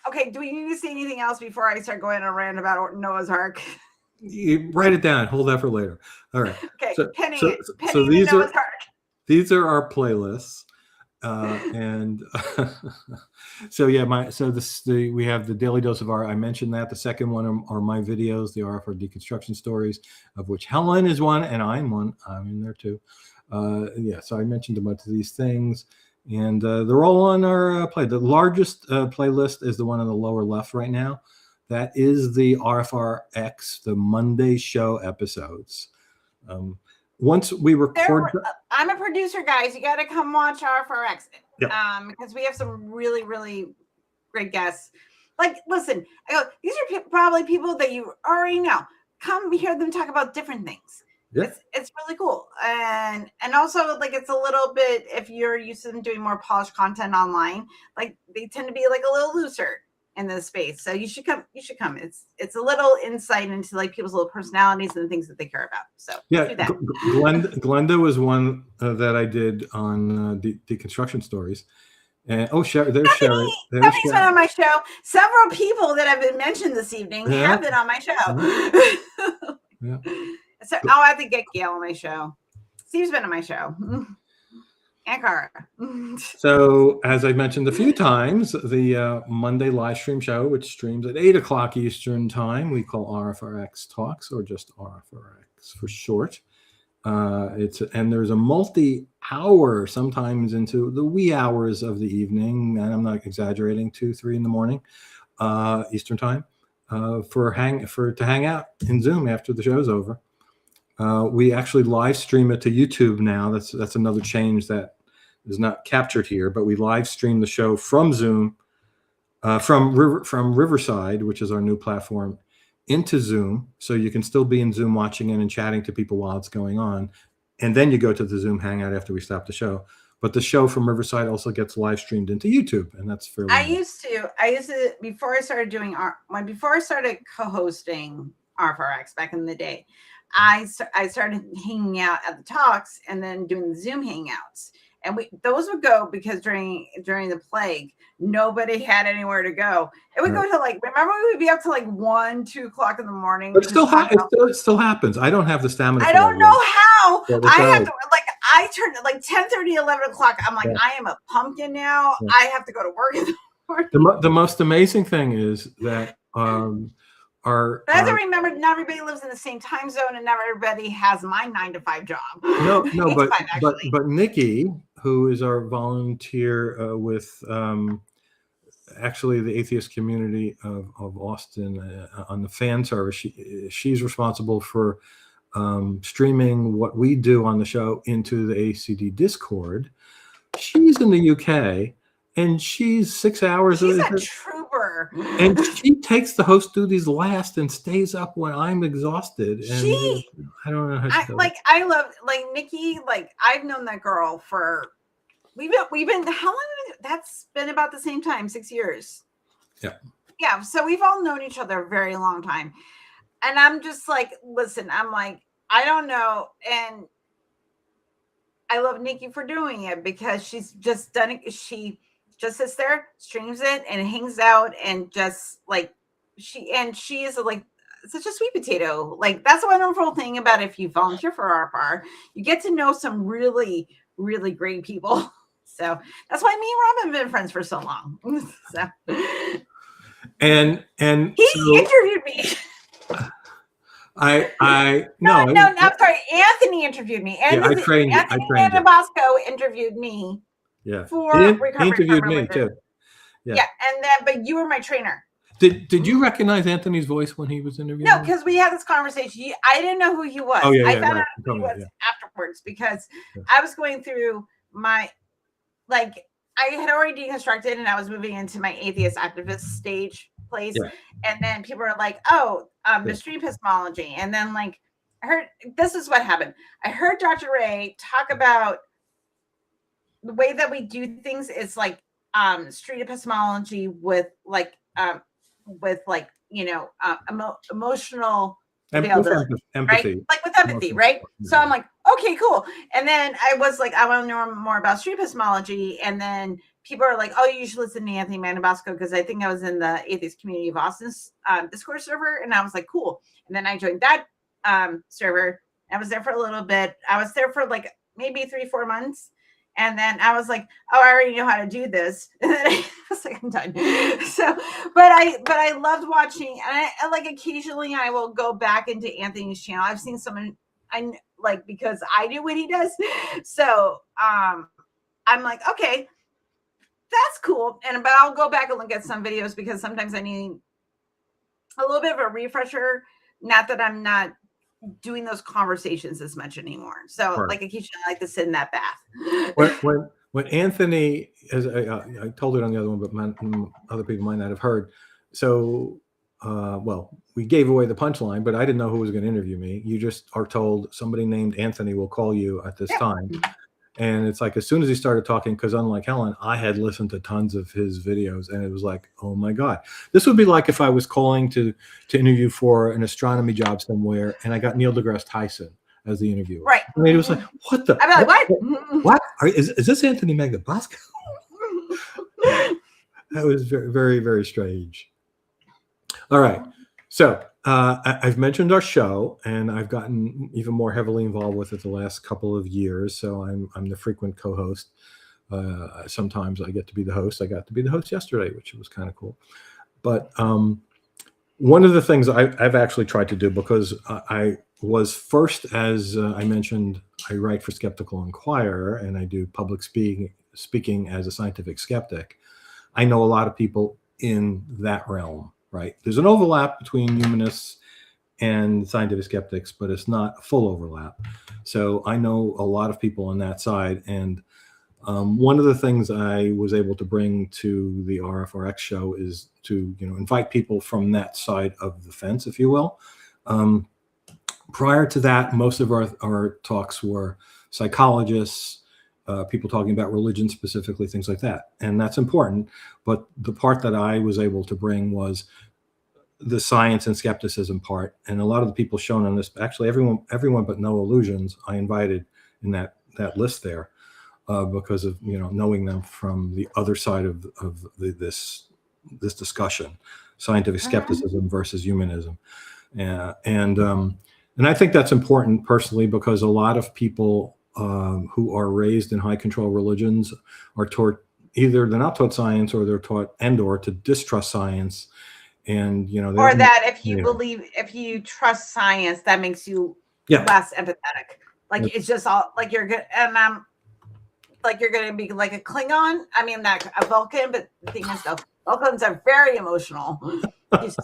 Okay, do we need to say anything else before I start going on a rant about Noah's Ark? You write it down. Hold that for later. All right. Okay, Penny Noah's Ark. These are our playlists. And we have the Daily Dose of R. I mentioned that. The second one are my videos, the RFR deconstruction stories, of which Helen is one, and I'm one. I'm in there too. So I mentioned a bunch of these things, and they're all on our play. The largest playlist is the one on the lower left right now. That is the RFRX, the Monday show episodes. Once we record, I'm a producer, guys. You got to come watch RFRX. Yep. Because we have some really, really great guests. Listen, these are probably people that you already know. Come hear them talk about different things. Yeah. It's really cool, and also it's a little bit, if you're used to them doing more polished content online, they tend to be a little looser in this space. So you should come. It's a little insight into people's little personalities and the things that they care about. So yeah, Glenda was one that I did on deconstruction stories. And there's Sherry. Somebody's been on my show. Several people that have been mentioned this evening have been on my show. Yeah. So I'll have to get Gail on my show. Steve's been on my show. And Cara. So, as I've mentioned a few times, the Monday live stream show, which streams at 8:00 Eastern time, we call RFRX Talks, or just RFRX for short. And there's a multi-hour, sometimes into the wee hours of the evening, and I'm not exaggerating, 2-3 in the morning, Eastern time, to hang out in Zoom after the show's over. We actually live stream it to YouTube now. That's another change that is not captured here, but we live stream the show from Zoom, from Riverside, which is our new platform, into Zoom. So you can still be in Zoom watching it and chatting to people while it's going on. And then you go to the Zoom hangout after we stop the show. But the show from Riverside also gets live streamed into YouTube, and that's fairly. I used to before I started co-hosting RFRX back in the day. I started hanging out at the talks and then doing the Zoom hangouts, and those would go because during the plague, nobody had anywhere to go. It would go to remember we would be up to 1-2 o'clock in the morning. But it still happens. I don't have the stamina. I don't know how. I have to I turned at 10:30, 11 o'clock. I'm like, I am a pumpkin now. Yeah. I have to go to work in the morning. The most amazing thing is that But as I remember, not everybody lives in the same time zone, and not everybody has my 9-to-5 job. No, 8 to 5, actually. but Nikki, who is our volunteer with actually the atheist community of Austin on the fan service, she's responsible for streaming what we do on the show into the ACD Discord. She's in the UK, and she's 6 hours. She's a trooper. And she takes the host duties last and stays up when I'm exhausted. And I don't know how to do it. I love Nikki. Like, I've known that girl for we've been how long? That's been about the same time, 6 years. Yeah. So we've all known each other a very long time. And I'm just like, listen, I'm like, I don't know. And I love Nikki for doing it because she's just done it. She just sits there, streams it, and hangs out, and just like she is like such a sweet potato. Like, that's the wonderful thing about if you volunteer for RFR, you get to know some really, really great people. So that's why me and Rob have been friends for so long. So. And he interviewed me. No, I'm sorry. Anthony interviewed me. I trained you. Anthony Bosco interviewed me. Yeah, for he interviewed me too. Yeah, and but you were my trainer. Did you recognize Anthony's voice when he was interviewing? No, because we had this conversation. I didn't know who he was. Oh yeah, I found out who he was afterwards because I was going through my I had already deconstructed and I was moving into my atheist activist stage place. Yeah. And then people were like, oh, the stream epistemology. And then I heard, this is what happened. I heard Dr. Ray talk about the way that we do things is street epistemology with emotional availability, empathy, right? With empathy, right? Yeah. So I'm like, okay, cool. And then I was like, I want to know more about street epistemology. And then people are like, oh, you should listen to Anthony Manabosco, because I think I was in the Atheist Community of Austin's Discord server. And I was like, cool. And then I joined that server. I was there for a little bit. I was there for maybe 3-4 months. And then I was like, oh, I already know how to do this. And then I was like, I'm done. So, but I loved watching. And I occasionally I will go back into Anthony's channel. I've seen someone because I do what he does. So I'm like, okay, that's cool. But I'll go back and look at some videos because sometimes I need a little bit of a refresher. Not that I'm not doing those conversations as much anymore. So occasionally I like to sit in that bath. When Anthony, as I told it on the other one, but other people might not have heard. So, we gave away the punchline, but I didn't know who was going to interview me. You just are told somebody named Anthony will call you at this time. And it's as soon as he started talking, because unlike Helen, I had listened to tons of his videos, and it was like, oh my God, this would be like if I was calling to interview for an astronomy job somewhere, and I got Neil deGrasse Tyson as the interviewer. Right. And it was like, what the? I'd be like, what? Is this Anthony Manabosco? That was very, very, very strange. All right. So I've mentioned our show, and I've gotten even more heavily involved with it the last couple of years. So I'm the frequent co-host. Sometimes I get to be the host. I got to be the host yesterday, which was kind of cool. But one of the things I've actually tried to do, because I was first, as I mentioned, I write for Skeptical Inquirer, and I do public speaking as a scientific skeptic. I know a lot of people in that realm. Right. There's an overlap between humanists and scientific skeptics, but it's not a full overlap. So I know a lot of people on that side. And one of the things I was able to bring to the RFRX show is to, invite people from that side of the fence, if you will. Prior to that, most of our talks were psychologists, people talking about religion specifically, things like that. And that's important. But the part that I was able to bring was the science and skepticism part. And a lot of the people shown on this, actually everyone but No Illusions, I invited in that list there because of, knowing them from the other side of this discussion, scientific skepticism versus humanism. And I think that's important personally, because a lot of people who are raised in high control religions are taught, either they're not taught science, or they're taught or to distrust science. And you know, or that if you trust science, that makes you less empathetic. Like it's just all like you're good, and like you're going to be like a Klingon. I mean, not a Vulcan, but the thing is, though, Vulcans are very emotional. That's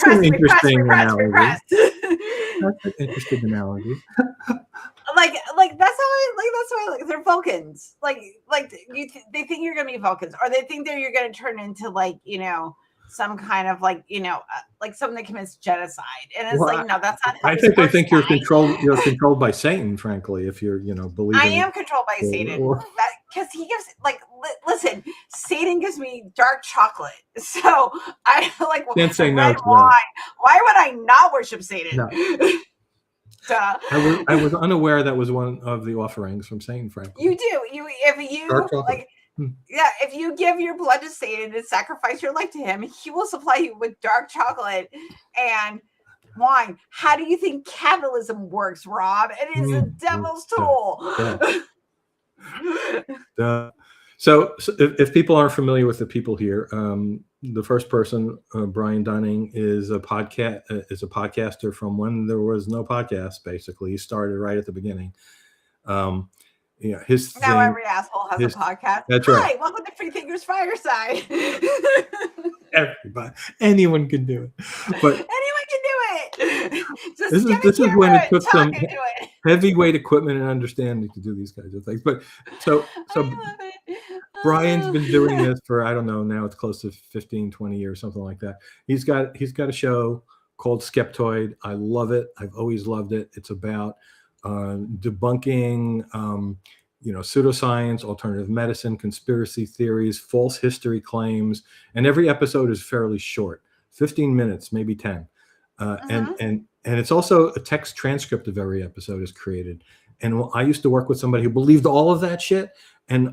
an interesting analogy. repress. That's an interesting analogy. Like that's why they're Vulcans. Like they think you're gonna be Vulcans, or they think that you're gonna turn into like some kind of like like someone that commits genocide, and it's like no, that's not how I think they think you're controlled by Satan, frankly, if you're believing. I am controlled by Satan because he gives listen, Satan gives me dark chocolate, so I like can't say no to wine. Why would I not worship Satan? No. I was unaware that was one of the offerings from Satan, frankly. You do. If you give your blood to Satan and sacrifice your life to him, he will supply you with dark chocolate and wine. How do you think capitalism works, Rob? It is the devil's tool. So if people aren't familiar with the people here, the first person, Brian Dunning, is a podcaster from when there was no podcast. Basically, he started right at the beginning. Every asshole has a podcast. That's right. Hi, welcome to Freethinkers Fireside. Everybody, anyone can do it, but anyone can do it. This is when it took some heavyweight equipment and understanding to do these kinds of things. But so Brian's been doing this for, I don't know, now it's close to 15, 20 years, something like that. He's got a show called Skeptoid. I love it. I've always loved it. It's about debunking, pseudoscience, alternative medicine, conspiracy theories, false history claims. And every episode is fairly short, 15 minutes, maybe 10. And it's also a text transcript of every episode is created. And I used to work with somebody who believed all of that shit. And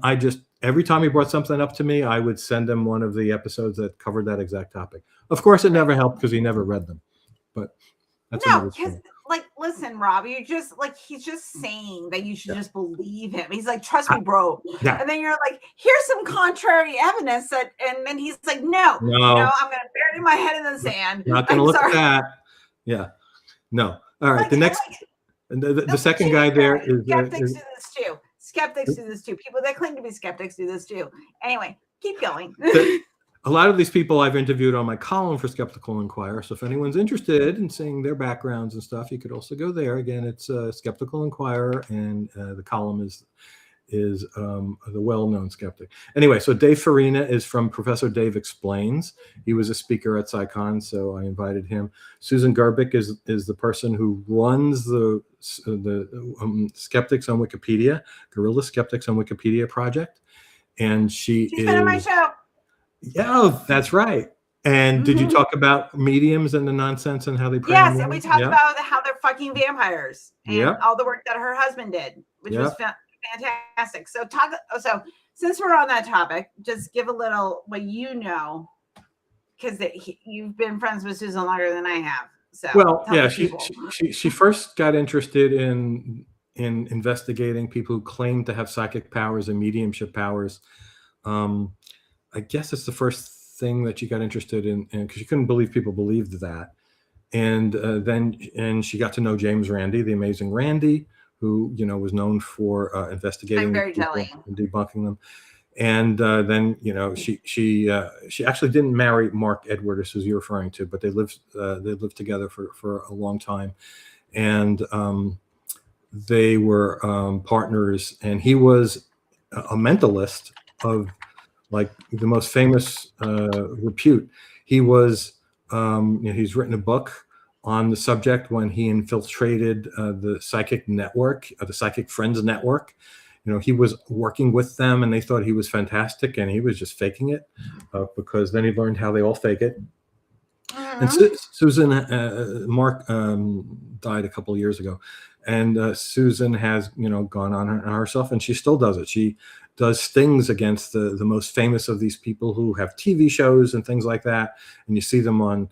every time he brought something up to me, I would send him one of the episodes that covered that exact topic. Of course, it never helped because he never read them. But that's because listen, Rob, he's just saying that you should just believe him. He's like, trust me, bro. Yeah. And then you're like, here's some contrary evidence and then he's like, no, I'm going to bury my head in the sand. Not going to look at that. Yeah. No. All right. The second guy there is skeptics do this too. Skeptics do this too. People that claim to be skeptics do this too. Anyway, keep going. A lot of these people I've interviewed on my column for Skeptical Inquirer. So if anyone's interested in seeing their backgrounds and stuff, you could also go there. Again, it's Skeptical Inquirer, and the column is the well-known skeptic. Anyway, so Dave Farina is from Professor Dave Explains. He was a speaker at SciCon, so I invited him. Susan Gerbic is the person who runs the Skeptics on Wikipedia, Guerrilla Skeptics on Wikipedia project, and she's been on my show. Yeah, that's right. And did you talk about mediums and the nonsense and how they prey? Yes, and we talked about how they're fucking vampires and all the work that her husband did, which was fantastic. So since we're on that topic, just give a little what you know, because you've been friends with Susan longer than I have. So she first got interested in investigating people who claim to have psychic powers and mediumship powers. I guess it's the first thing that she got interested in, because she couldn't believe people believed that. And then she got to know James Randi, the amazing Randi, who was known for investigating people and debunking them. And then she actually didn't marry Mark Edwards, who you're referring to, but they lived together for a long time, and they were partners. And he was a mentalist of like the most famous repute. He was he's written a book on the subject when he infiltrated the psychic network, the Psychic Friends Network. He was working with them, and they thought he was fantastic, and he was just faking it because then he learned how they all fake it. And Susan, Mark died a couple of years ago, and Susan has gone on herself, and she still does it. She does stings against the most famous of these people who have TV shows and things like that, and you see them on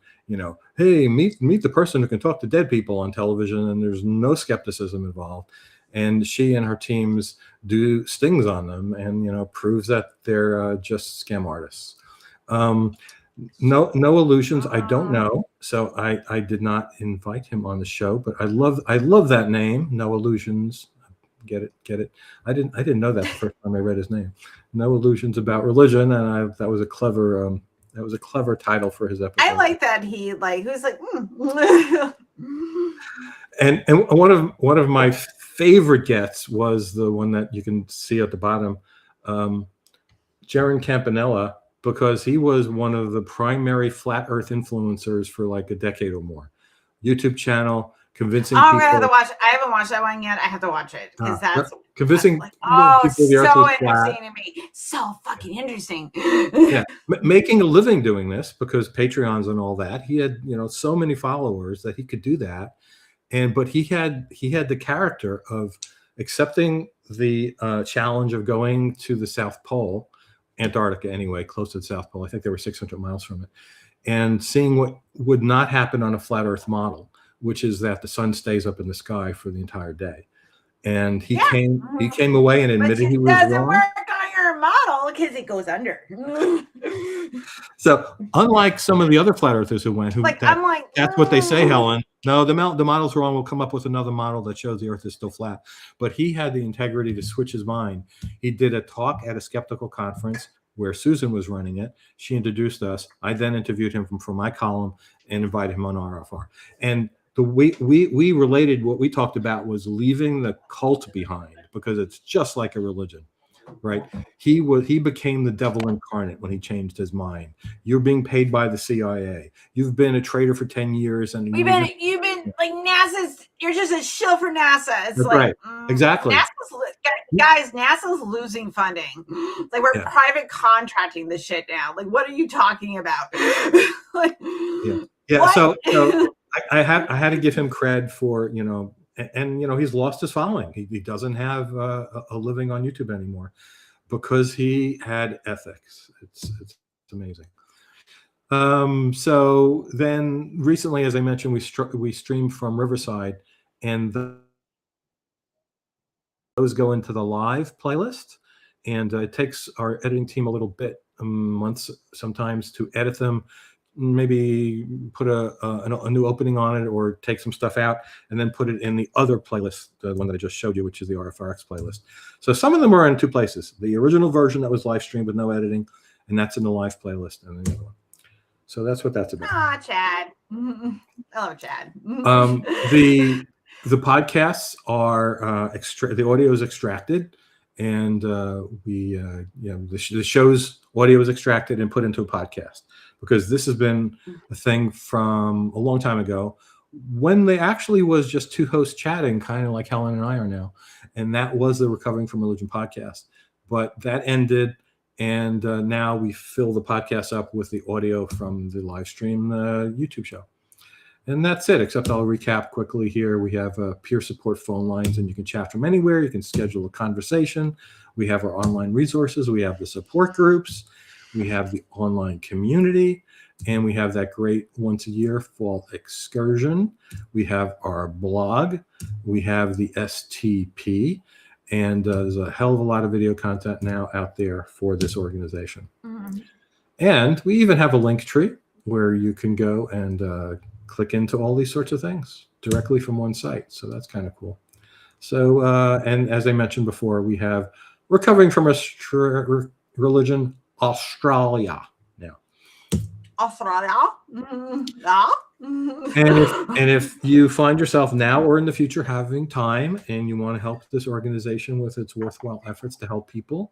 hey, meet the person who can talk to dead people on television, and there's no skepticism involved. And she and her teams do stings on them, and proves that they're just scam artists. No illusions. I don't know, so I did not invite him on the show. But I love that name. No illusions. Get it. I didn't know that the first time I read his name. No illusions about religion, and that was a clever title for his episode. I like that he who's like. And one of my favorite gets was the one that you can see at the bottom, Jaron Campanella, because he was one of the primary flat Earth influencers for like a decade or more. YouTube channel, convincing people. I have to watch. I haven't watched that one yet. I have to watch it because that's convincing people the Earth so was interesting flat. to me. So fucking interesting. Yeah, making a living doing this because Patreons and all that. He had so many followers that he could do that. But he had the character of accepting the challenge of going to the South Pole, Antarctica anyway, close to the South Pole. I think they were 600 miles from it, and seeing what would not happen on a flat Earth model, which is that the sun stays up in the sky for the entire day. And he came away and admitted he was wrong. It doesn't work on your model because it goes under. So unlike some of the other flat earthers who went, that's what they say, Helen. No, the model's wrong. We'll come up with another model that shows the Earth is still flat. But he had the integrity to switch his mind. He did a talk at a skeptical conference where Susan was running it. She introduced us. I then interviewed him for my column and invited him on RFR. And we related. What we talked about was leaving the cult behind, because it's just like a religion. Right. He became the devil incarnate when he changed his mind. You're being paid by the CIA. You've been a traitor for 10 years. And you've been like NASA's, you're just a shill for NASA. It's that's like, right. Exactly. NASA's losing funding. Like we're private contracting this shit now. Like, what are you talking about? Yeah. So I had to give him cred for, and he's lost his following. He doesn't have a living on YouTube anymore because he had ethics. It's amazing. So then recently, as I mentioned, we streamed from Riverside, and those go into the live playlist, and it takes our editing team a little bit, months sometimes, to edit them. Maybe put a new opening on it, or take some stuff out and then put it in the other playlist, the one that I just showed you, which is the RFRX playlist. So some of them are in two places: the original version that was live streamed with no editing, and that's in the live playlist, and the other one. So that's what that's about. Chad. Hello, Chad. The podcasts are the audio is extracted, and the show's audio is extracted and put into a podcast. Because this has been a thing from a long time ago, when they actually was just two hosts chatting, kind of like Helen and I are now. And that was the Recovering from Religion podcast. But that ended, and now we fill the podcast up with the audio from the live stream YouTube show. And that's it, except I'll recap quickly here. We have peer support phone lines, and you can chat from anywhere. You can schedule a conversation. We have our online resources. We have the support groups. We have the online community, and we have that great once a year fall excursion. We have our blog. We have the STP, and there's a hell of a lot of video content now out there for this organization. Mm-hmm. And we even have a link tree where you can go and click into all these sorts of things directly from one site. So that's kind of cool. So, and as I mentioned before, we have Recovering from Religion Australia now. Australia. And if you find yourself now or in the future having time and you want to help this organization with its worthwhile efforts to help people,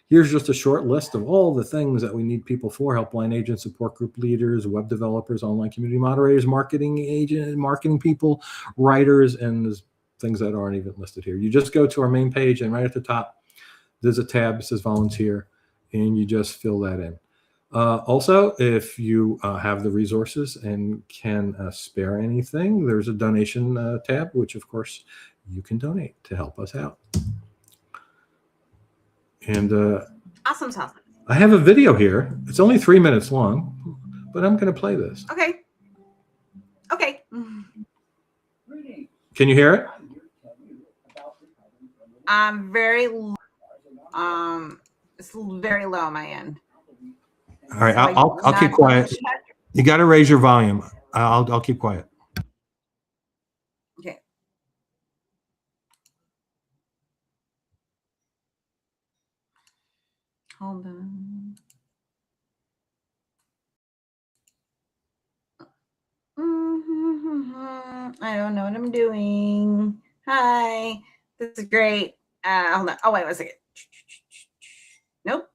here's just a short list of all the things that we need people for: helpline agents, support group leaders, web developers, online community moderators, marketing people, writers, and there's things that aren't even listed here. You just go to our main page, and right at the top, there's a tab that says volunteer, and you just fill that in. Also, if you have the resources and can spare anything, there's a donation tab, which of course you can donate to help us out. And awesome sauce. I have a video here. It's only 3 minutes long, but I'm going to play this. Okay. Can you hear it? Very. It's very low on my end. All right, So I I'll not keep go in the quiet. chat. You got to raise your volume. I'll keep quiet. Okay. Hold on. I don't know what I'm doing. Hi, this is great. Hold on. Oh, wait 1 second. Nope.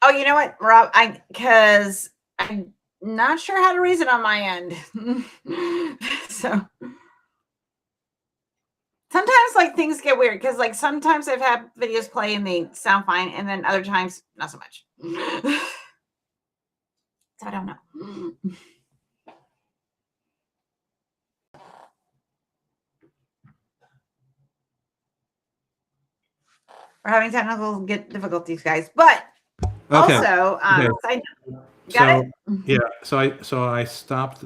Oh, you know what, Rob? Because I'm not sure how to raise it on my end. So sometimes like things get weird because like sometimes I've had videos play and they sound fine, and then other times not so much. So I don't know. We're having technical difficulties, guys. But Okay. also, Okay. got it? Yeah. So I stopped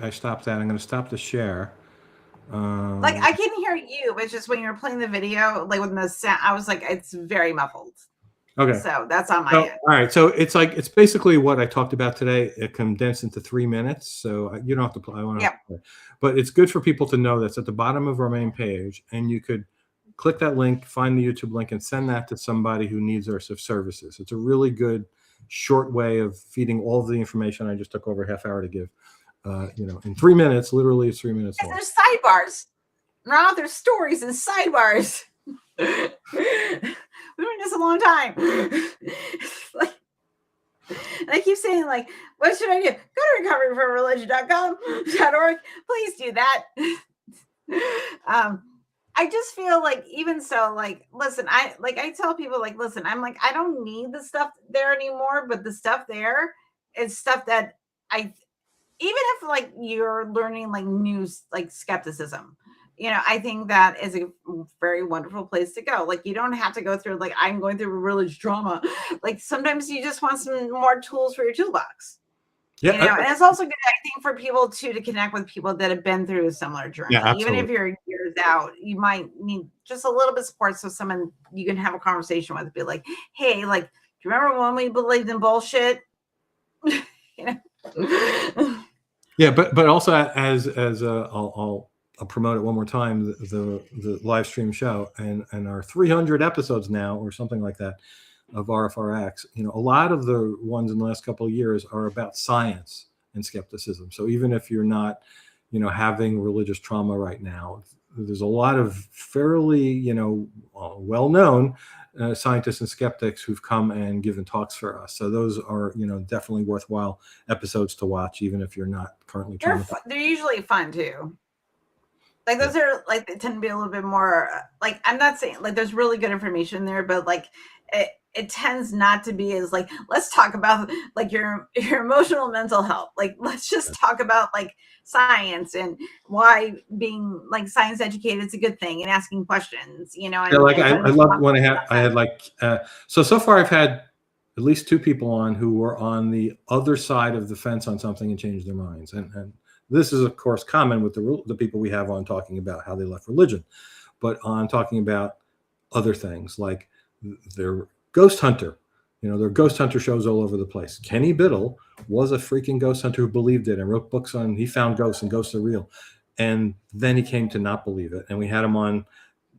I stopped that. I'm going to stop the share. Like I can hear you, but it's just when you're playing the video, like when the sound, I was like, it's very muffled. Okay. So that's on my end. All right. So it's basically what I talked about today. It condensed into 3 minutes. So you don't have to play. I want to play. But it's good for people to know that's at the bottom of our main page, and you could click that link, find the YouTube link, and send that to somebody who needs our services. It's a really good short way of feeding all of the information I just took over a half hour to give. In 3 minutes, literally it's 3 minutes long. There's sidebars. Now there's stories and sidebars. We've been this a long time. Like, and I keep saying, like, what should I do? Go to recoveryfromreligion.com.org. Please do that. I just feel like even so, like, listen, I tell people, like, listen, I'm like, I don't need the stuff there anymore, but the stuff there is stuff that even if like you're learning like new like skepticism, I think that is a very wonderful place to go. Like you don't have to go through like I'm going through religious trauma. Like sometimes you just want some more tools for your toolbox. Yeah, and it's also good, I think, for people too to connect with people that have been through a similar journey. Yeah, even if you're years out, you might need just a little bit of support, so someone you can have a conversation with, be like, "Hey, like, do you remember when we believed in bullshit?" Yeah, but also as I'll promote it one more time, the live stream show and our 300 episodes now or something like that of RFRX. A lot of the ones in the last couple of years are about science and skepticism. So even if you're not, having religious trauma right now, there's a lot of fairly, well-known scientists and skeptics who've come and given talks for us. So those are, definitely worthwhile episodes to watch, even if you're not currently traumatized. They're usually fun too. Like those are like, they tend to be a little bit more like, I'm not saying like there's really good information there, but like it tends not to be as like, let's talk about like your emotional mental health. Like, let's just talk about like science and why being like science educated is a good thing and asking questions, And, I love when I had like, so far I've had at least 2 people on who were on the other side of the fence on something and changed their minds. And this is, of course, common with the people we have on talking about how they left religion, but on talking about other things like their ghost hunter. There are ghost hunter shows all over the place. Kenny Biddle was a freaking ghost hunter who believed it and wrote books on he found ghosts and ghosts are real. And then he came to not believe it. And we had him on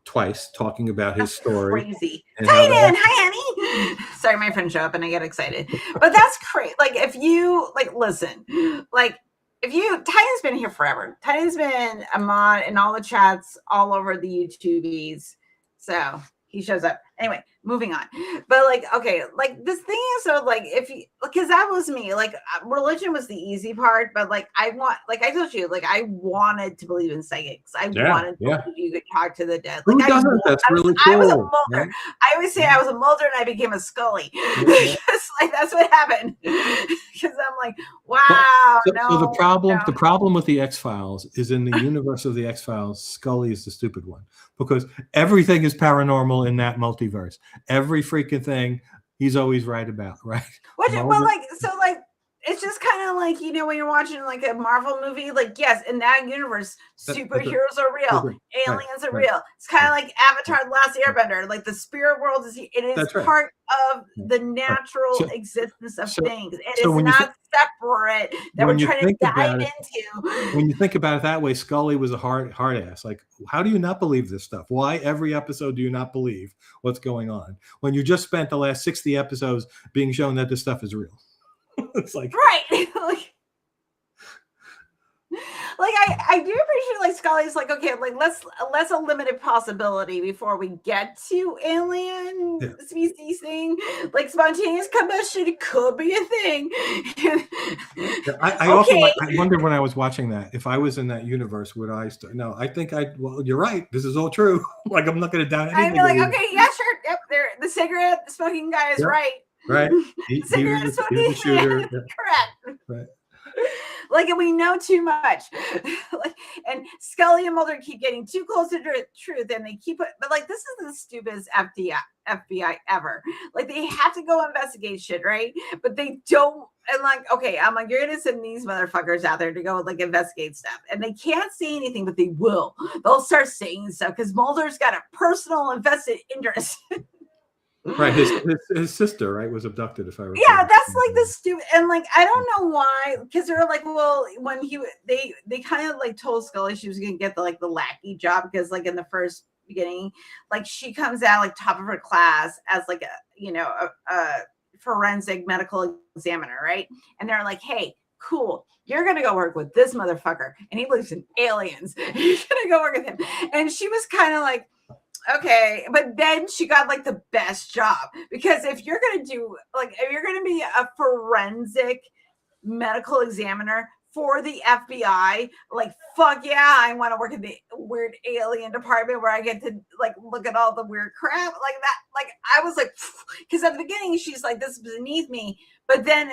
twice talking about his story. Crazy. Titan, hi, honey. Sorry, my friend showed up and I get excited. But that's crazy. Like if you like listen, like Titan's been here forever. Titan's been a mod in all the chats all over the YouTubies. So he shows up. Anyway, moving on. But like, okay, like this thing is so like because that was me. Like religion was the easy part, but like I told you, like I wanted to believe in psychics. I wanted to believe you could talk to the dead. Like who doesn't? That's really cool. I was a Mulder. Right? I always say I was a Mulder and I became a Scully. Because like that's what happened. Because I'm like, wow. So the problem with the X-Files is in the universe of the X-Files, Scully is the stupid one because everything is paranormal in that multiverse. Every freaking thing he's always right about, right? Well, like it's just kind of like, you know, when you're watching like a Marvel movie, like, yes, in that universe, superheroes are real, aliens are real. It's kind of like Avatar: The Last Airbender. Like the spirit world is part of the natural existence of things. It is not separate that we're trying to dive into. When you think about it that way, Scully was a hard ass. Like, how do you not believe this stuff? Why every episode do you not believe what's going on when you just spent the last 60 episodes being shown that this stuff is real? It's like, right. Like I do appreciate like Scully's like, okay, like let's a limited possibility before we get to alien species thing. Like spontaneous combustion could be a thing. I also I wonder when I was watching that, if I was in that universe, would I start? No, I think well, you're right. This is all true. Like, I'm not going to doubt anything. I'd be like, okay, yeah, sure. Yep, the cigarette smoking guy is right. Right. He was the shooter. Correct. Right. Like, and we know too much. Like, and Scully and Mulder keep getting too close to the truth, and they keep it. But like, this is the stupidest FBI ever. Like, they have to go investigate shit, right? But they don't. And like, okay, I'm like, you're gonna send these motherfuckers out there to go like investigate stuff, and they can't say anything, but they will. They'll start saying stuff because Mulder's got a personal invested interest. Right, his sister, right, was abducted. If I recall. Yeah, that's like the stupid, and like I don't know why, because they're like, well, when they kind of like told Scully she was gonna get the lackey job because like in the first beginning, like she comes out like top of her class as like a forensic medical examiner, right? And they're like, hey, cool, you're gonna go work with this motherfucker, and he believes in aliens. You're gonna go work with him, and she was kind of like, okay, but then she got like the best job, because if you're gonna be a forensic medical examiner for the FBI, like, fuck yeah, I want to work in the weird alien department where I get to like look at all the weird crap like that. Like, I was like, because at the beginning she's like, this is beneath me, but then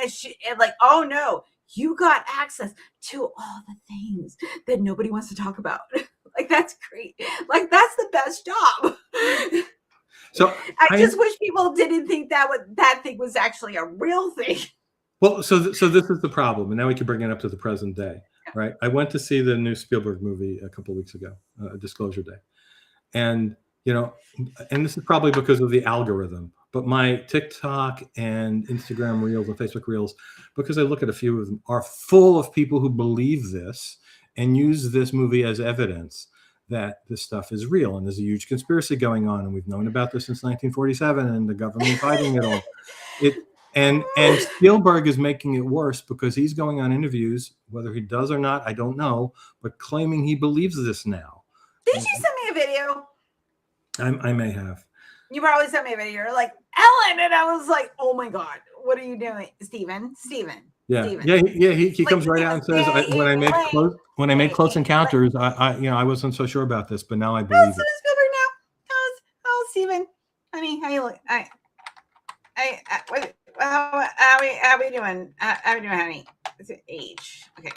like, oh no, you got access to all the things that nobody wants to talk about. Like, that's great. Like, that's the best job. So I just wish people didn't think that thing was actually a real thing. Well, so this is the problem, and now we can bring it up to the present day, right? I went to see the new Spielberg movie a couple of weeks ago, Disclosure Day, and and this is probably because of the algorithm, but my TikTok and Instagram Reels and Facebook Reels, because I look at a few of them, are full of people who believe this and use this movie as evidence that this stuff is real, and there's a huge conspiracy going on, and we've known about this since 1947, and the government fighting it all. And Spielberg is making it worse because he's going on interviews, whether he does or not, I don't know, but claiming he believes this now. Did you send me a video? I may have. You probably sent me a video. You're like, Ellen, and I was like, oh my God, what are you doing, Steven? Yeah. He comes right out and says, when I make Close Encounters, I wasn't so sure about this, but now I believe it. Spielberg now. How's Steven? Honey, how you look? How we doing? How we doing, honey? Is it age? Okay.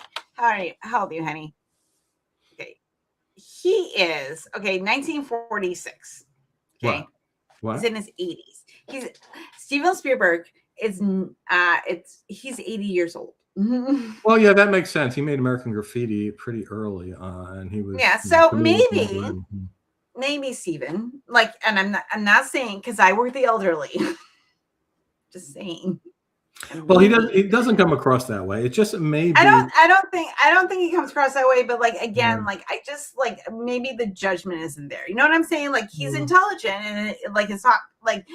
How old are you, honey? Okay. He is 1946. Okay. What? He's in his 80s. Steven Spielberg is he's 80 years old. Well, yeah, that makes sense. He made American Graffiti pretty early, and he was So maybe Steven, like, and I'm not saying because I work the elderly. Just saying. Well, he doesn't come across that way. It's just maybe. I don't think he comes across that way. But like, again, like, I just like, maybe the judgment isn't there. You know what I'm saying? Like, he's intelligent, and like, it's not like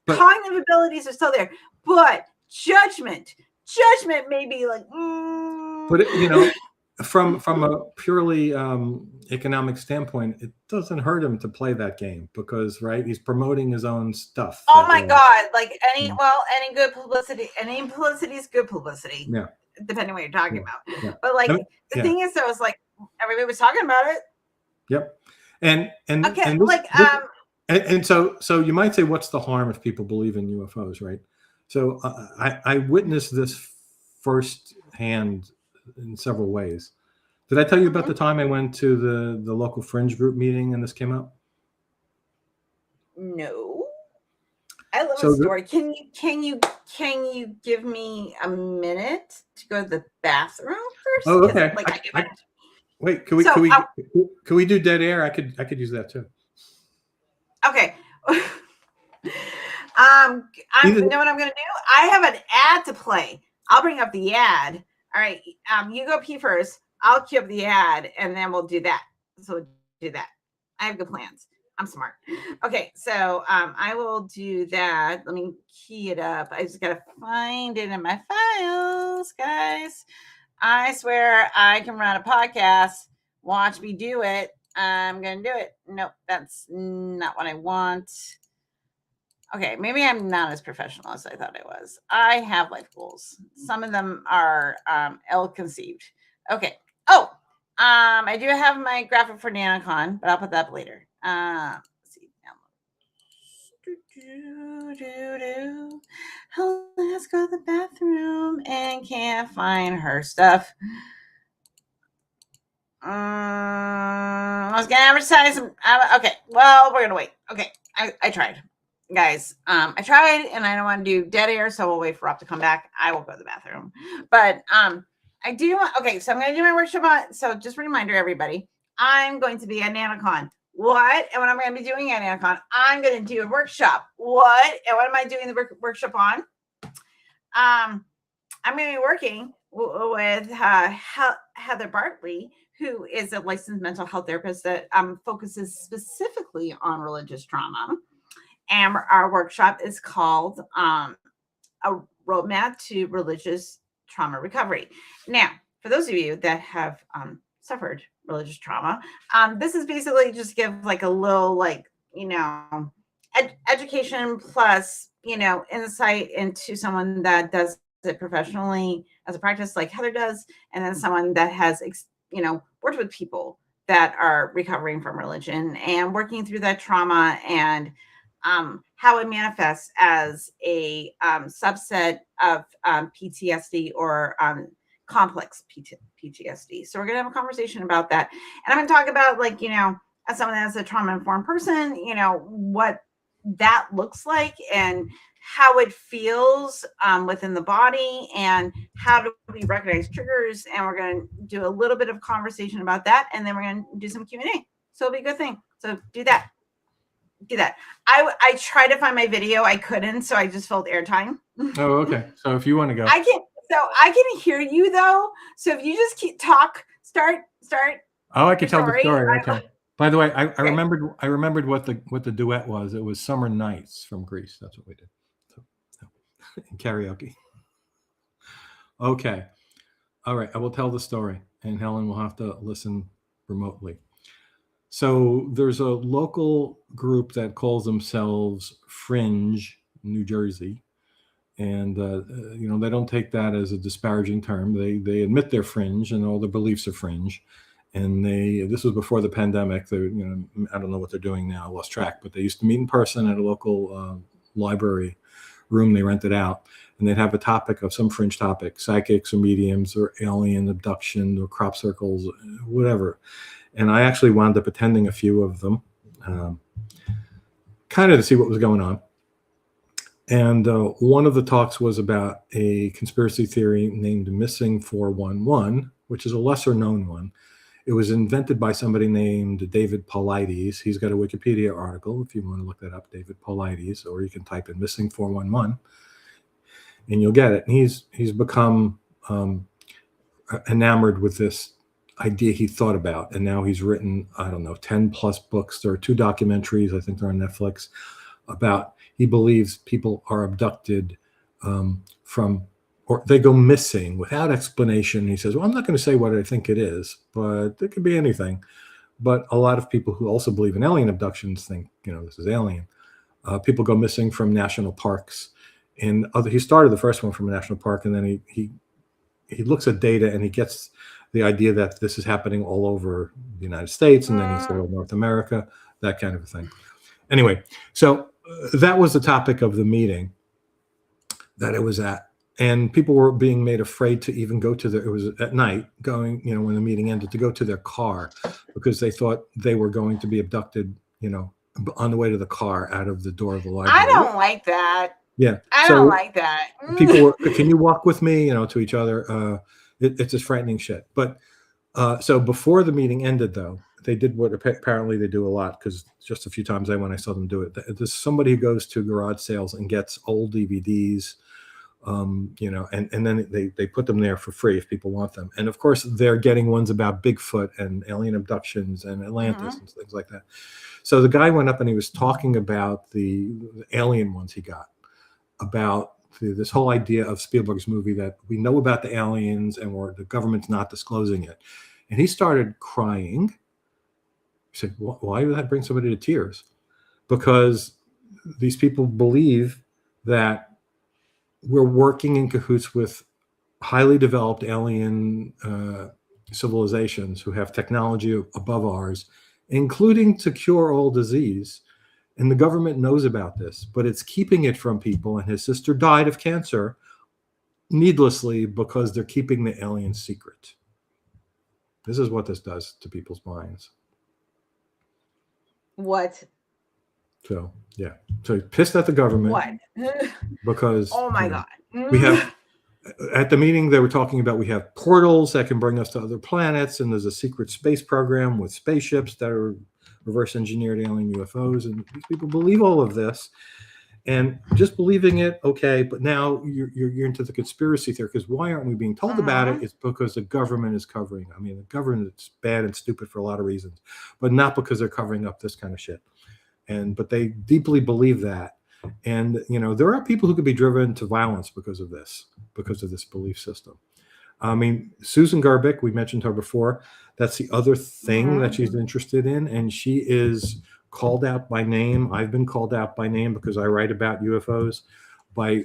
cognitive abilities are still there, but judgment may be like. But from a purely economic standpoint, it doesn't hurt him to play that game because, right, he's promoting his own stuff. Oh my God! Like any good publicity, any publicity is good publicity. Yeah. Depending on what you're talking about. Yeah. But like the thing is, though, is like everybody was talking about it. Yep. And okay, and so you might say, what's the harm if people believe in UFOs, right? So I witnessed this firsthand in several ways. Did I tell you about the time I went to the local fringe group meeting and this came up? No. I love So a story. Can you give me a minute to go to the bathroom first? oh, 'Cause, okay. like, I get Wait, so, can we do dead air? I could use that too. okay. Either, You know what I'm gonna do? I have an ad to play. I'll bring up the ad. All right. You go pee first. I'll cue up the ad, and then we'll do that. So we'll do that. I have good plans. I'm smart. Okay, so I will do that. Let me key it up. I just gotta find it in my files, guys. I swear I can run a podcast. Watch me do it. I'm gonna do it. Nope, that's not what I want. Okay, maybe I'm not as professional as I thought I was. I have life goals. Some of them are ill-conceived. Okay. Oh, I do have my graphic for NanoCon, but I'll put that up later. Let's see. Let's go to the bathroom and can't find her stuff. I was gonna advertise. Okay, well, we're gonna wait. Okay, I tried, guys. I tried, and I don't want to do dead air, so we'll wait for Rob to come back. I will go to the bathroom, but I do want. Okay, so I'm gonna do my workshop on. So just a reminder, everybody, I'm going to be at NanoCon. What and what I'm going to be doing at NanoCon? I'm going to do a workshop. What and what am I doing the workshop on? I'm going to be working with Heather Bartley, who is a licensed mental health therapist that focuses specifically on religious trauma. And our workshop is called A Roadmap to Religious Trauma Recovery. Now, for those of you that have suffered religious trauma, this is basically just give like a little, like, education plus, insight into someone that does it professionally as a practice like Heather does, and then someone that has worked with people that are recovering from religion and working through that trauma, and how it manifests as a subset of PTSD or complex PTSD. So we're going to have a conversation about that. And I'm going to talk about, like, as someone that's a trauma-informed person, what that looks like and how it feels within the body, and how do we recognize triggers. And we're going to do a little bit of conversation about that, and then we're going to do some Q&A. So it'll be a good thing. So do that. I tried to find my video. I couldn't, so I just filled airtime. oh, okay. So if you want to go, I can hear you though. So if you just start. Oh, I can tell the story. Okay. By the way, I Okay. remembered what the duet was. It was Summer Nights from Greece. That's what we did. So, in karaoke. Okay. All right. I will tell the story, and Helen will have to listen remotely. So there's a local group that calls themselves Fringe, New Jersey. And, they don't take that as a disparaging term. They admit they're fringe, and all their beliefs are fringe. And this was before the pandemic. I don't know what they're doing now. I lost track, but they used to meet in person at a local library room they rented out. And they'd have a topic of some fringe topic, psychics or mediums or alien abduction or crop circles, whatever. And I actually wound up attending a few of them, kind of to see what was going on. And one of the talks was about a conspiracy theory named Missing 411, which is a lesser known one. It was invented by somebody named David Paulides. He's got a Wikipedia article if you want to look that up, David Paulides, or you can type in Missing 411 and you'll get it. And he's become enamored with this idea he thought about. And now he's written, 10 plus books. There are 2 documentaries, I think they're on Netflix, about he believes people are abducted or they go missing without explanation. He says, well, I'm not going to say what I think it is, but it could be anything. But a lot of people who also believe in alien abductions think, this is alien. People go missing from national parks. And he started the first one from a national park, and then he looks at data and he gets the idea that this is happening all over the United States, and then he said, North America, that kind of a thing. Anyway, so that was the topic of the meeting that it was at. And people were being made afraid to even go to it was at night, going, when the meeting ended, to go to their car because they thought they were going to be abducted, on the way to the car out of the door of the library. I don't like that. Yeah. I don't like that. People were, can you walk with me, to each other? It's just frightening shit. But so before the meeting ended, though, they did what apparently they do a lot, because just a few times when I saw them do it, there's somebody who goes to garage sales and gets old DVDs, and then they put them there for free if people want them. And of course, they're getting ones about Bigfoot and alien abductions and Atlantis and things like that. So the guy went up and he was talking about the alien ones he got, about this whole idea of Spielberg's movie that we know about the aliens and the government's not disclosing it. And he started crying. He said, why did that bring somebody to tears? Because these people believe that we're working in cahoots with highly developed alien civilizations who have technology above ours, including to cure all disease. And the government knows about this, but it's keeping it from people. And his sister died of cancer needlessly because they're keeping the aliens secret. This is what this does to people's minds. What? So, yeah. So pissed at the government. What? Because oh my God. We have, at the meeting, they were talking about we have portals that can bring us to other planets, and there's a secret space program with spaceships that are reverse engineered alien UFOs, and these people believe all of this. And just believing it, okay, but now you're into the conspiracy theory, because why aren't we being told about it? It's because the government is covering. I mean, the government is bad and stupid for a lot of reasons, but not because they're covering up this kind of shit. But they deeply believe that. And, there are people who could be driven to violence because of this belief system. I mean, Susan Garbick, we mentioned her before. That's the other thing that she's interested in. And she is called out by name. I've been called out by name because I write about UFOs by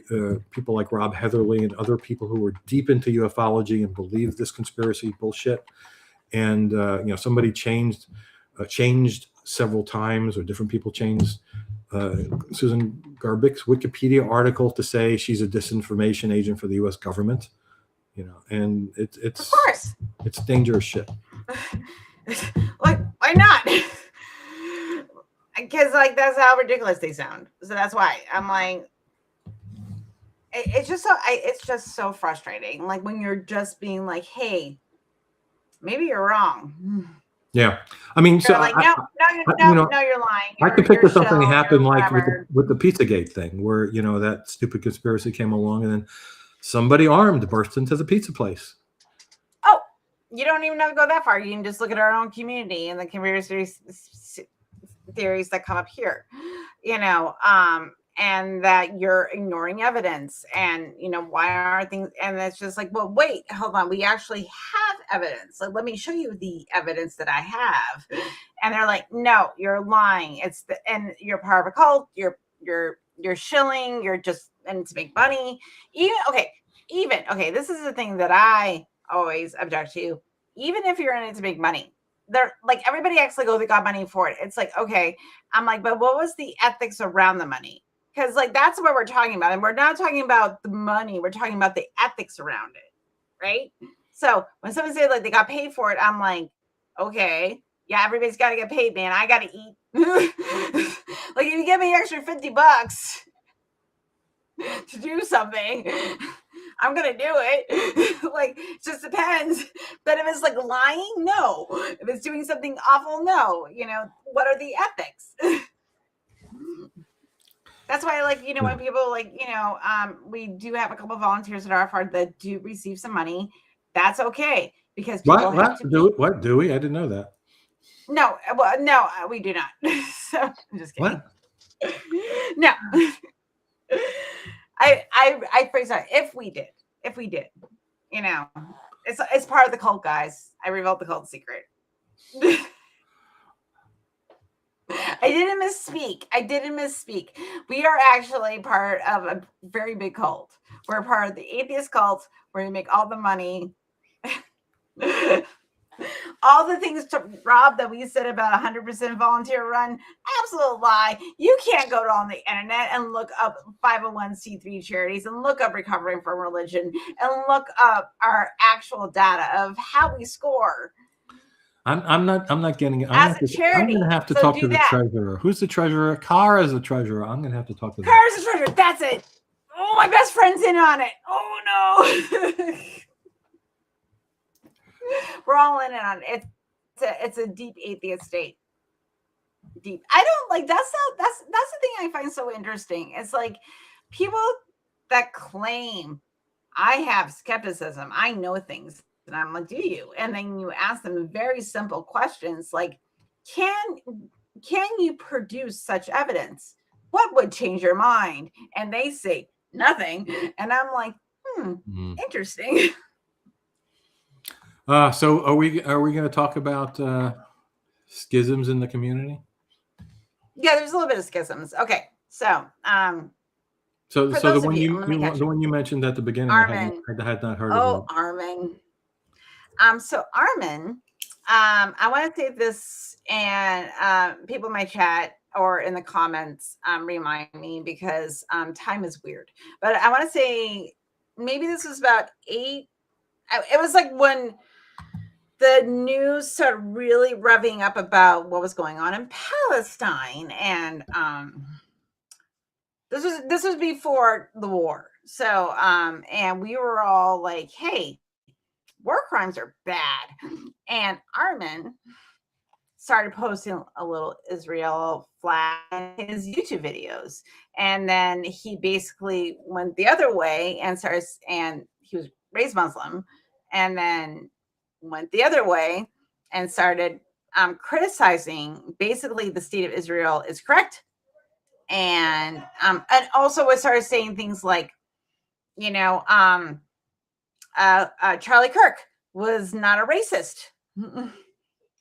people like Rob Heatherly and other people who are deep into ufology and believe this conspiracy bullshit. And, somebody changed several times, or different people changed Susan Garbick's Wikipedia article to say she's a disinformation agent for the U.S. government. And it's of course it's dangerous shit. Like, why not? Because that's how ridiculous they sound. So that's why I'm like, it's just so frustrating. Like when you're just being like, hey, maybe you're wrong. Yeah, I mean, so like, no, you're lying. I can picture something happened like with the Pizzagate thing, where that stupid conspiracy came along, and then somebody armed burst into the pizza place. Oh, you don't even have to go that far. You can just look at our own community and the conspiracy theories that come up here, and that you're ignoring evidence, and why aren't things? And it's just like, well, wait, hold on, we actually have evidence. Like, let me show you the evidence that I have. And they're like, no, you're lying. And you're part of a cult. You're shilling. You're just in to make money. This is the thing that I always object to. Even if you're in it to make money, they're like, everybody acts like, oh, they got money for it. It's like, okay, I'm like, but what was the ethics around the money? Because that's what we're talking about. And we're not talking about the money. We're talking about the ethics around it. Right. So when somebody says like they got paid for it, I'm like, okay, yeah, everybody's got to get paid, man. I got to eat. Like if you give me extra $50 to do something, I'm going to do it. Like, it just depends. But if it's like lying, no. If it's doing something awful, no. What are the ethics? That's why, when people we do have a couple of volunteers at our farm that do receive some money. That's okay, because people have to what do we? I didn't know that. No, well, no, we do not. So I'm just kidding. What? No. I phrase that if we did, it's part of the cult, guys. I revealed the cult secret. I didn't misspeak. We are actually part of a very big cult. We're part of the atheist cult where we make all the money. All the things to Rob that we said about 100% volunteer run, absolute lie. You can't go on the internet and look up 501c3 charities and look up recovering from religion and look up our actual data of how we score. I'm not getting it. as a I'm charity. going to have to So talk do to the that. treasurer. Who's the treasurer? Cara is the treasurer. I'm going to have to talk to them. Cars a treasure. That's it. Oh, my best friend's in on it. Oh no. We're all in on it. It's a deep atheist state. Deep. I don't like that's the thing I find so interesting. It's like people that claim I have skepticism, I know things, and I'm like, do you? And then you ask them very simple questions like, can you produce such evidence? What would change your mind? And they say nothing. And I'm like, interesting. So are we going to talk about schisms in the community? Yeah, there's a little bit of schisms. Okay, so So the one the one you mentioned at the beginning, Armin. I had not heard Oh, of. Armin. So Armin, I want to say this, and people in my chat or in the comments remind me because time is weird. But I want to say maybe this was about 8. It was like when the news started really revving up about what was going on in Palestine, and this was before the war. So and we were all like, hey, war crimes are bad. And Armin started posting a little Israel flag in his YouTube videos. And then he basically went the other way and he was raised Muslim, and then went the other way and started criticizing basically the state of Israel is correct. And also we started saying things like, Charlie Kirk was not a racist,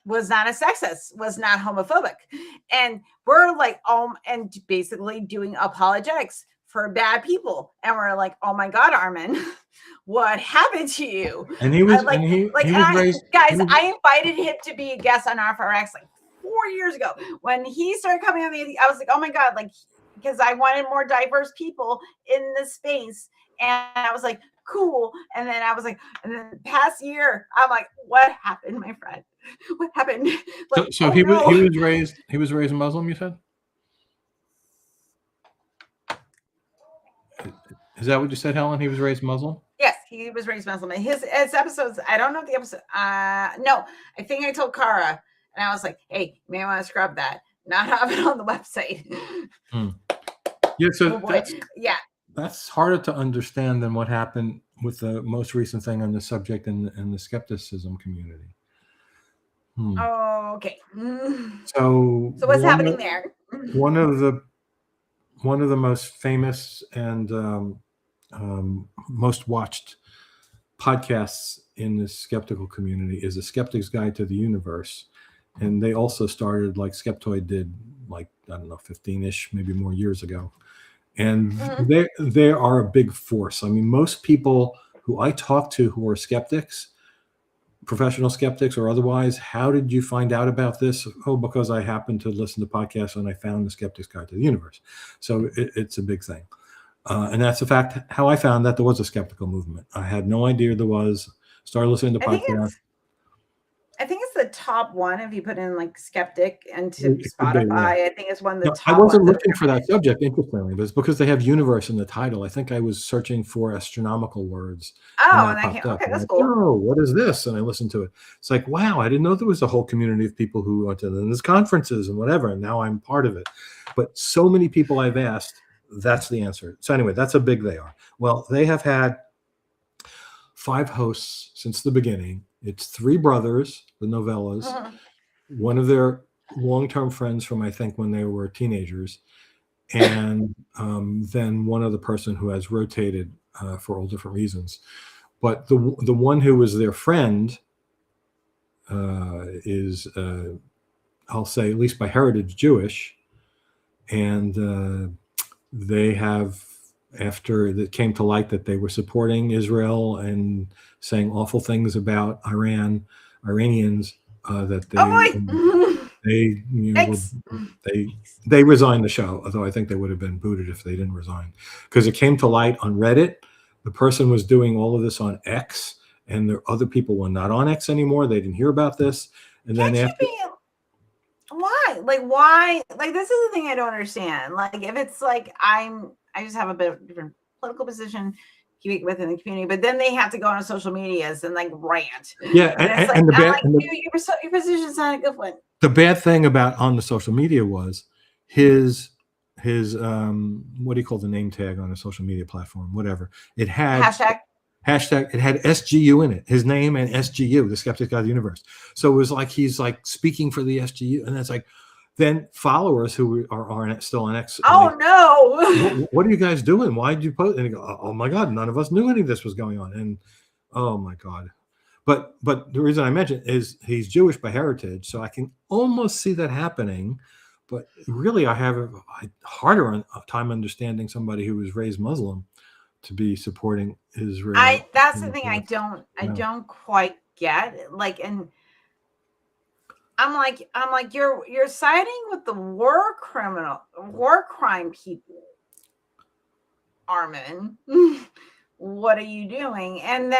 was not a sexist, was not homophobic. And we're like, and basically doing apologetics for bad people. And we're like, oh my God, Armin, what happened to you? And he was raised. Guys, I invited him to be a guest on RFRX like 4 years ago. When he started coming on I was like, oh my God, like, because I wanted more diverse people in this space. And I was like, cool. And then I was like, and then the past year, I'm like, what happened, my friend? What happened? Like, so he was raised Muslim, you said? Is that what you said, Helen? He was raised Muslim? Yes, he was raised Muslim. His episodes, I don't know if the episode, no, I think I told Cara, and I was like, hey, you may want to scrub that, not have it on the website. Yeah, so that's harder to understand than what happened with the most recent thing on the subject in the skepticism community. Oh, okay. So what's happening there? One of the most famous and most watched podcasts in the skeptical community is A Skeptic's Guide to the Universe. And they also started like Skeptoid did, like, I don't know, 15-ish, maybe more years ago. And they are a big force. I mean, most people who I talk to who are skeptics, professional skeptics or otherwise, how did you find out about this? Oh, because I happened to listen to podcasts and I found The Skeptic's Guide to the Universe. So it's a big thing. And that's the fact how I found that there was a skeptical movement. I had no idea there was. Started listening to podcasts. I think it's the top one if you put in like skeptic into Spotify. I think it's one of the top. I wasn't looking for that subject, interestingly, but it's because they have universe in the title. I think I was searching for astronomical words. Oh, and okay, that's cool. Oh, what is this? And I listened to it. It's like, wow, I didn't know there was a whole community of people who went to these conferences and whatever, and now I'm part of it. But so many people I've asked, that's the answer. So anyway, that's how big they are. Well, they have had 5 hosts since the beginning. It's 3 brothers, the Novellas, one of their long-term friends from, I think, when they were teenagers, and then one other person who has rotated for all different reasons. But the one who was their friend is, I'll say, at least by heritage, Jewish, and they have, after it came to light that they were supporting Israel and saying awful things about Iranians, that they resigned the show. Although I think they would have been booted if they didn't resign, because it came to light on Reddit. The person was doing all of this on X, and the other people were not on X anymore. They didn't hear about this, And Can't then you after, be? Why? Like, why? Like, this is the thing I don't understand. Like, if it's like I just have a bit of different political position within the community, but then they have to go on social medias and like rant. yeah, And it's like, and the I'm bad like, dude, your position's not a good one. the bad thing about on the social media was his what do you call the name tag on a social media platform? Whatever. It had Hashtag. it had SGU in it, his name and SGU, the Skeptic God of the Universe. So it was like he's like speaking for the SGU, and it's like then followers who are still on X. Oh no! What are you guys doing? Why did you post? And they go, oh my God, none of us knew any of this was going on. And oh my God. But the reason I mentioned is he's Jewish by heritage, so I can almost see that happening. But really, I have a harder time understanding somebody who was raised Muslim to be supporting Israel. That's the thing I don't quite get. Like, and I'm like, you're siding with the war crime people, Armin. What are you doing? And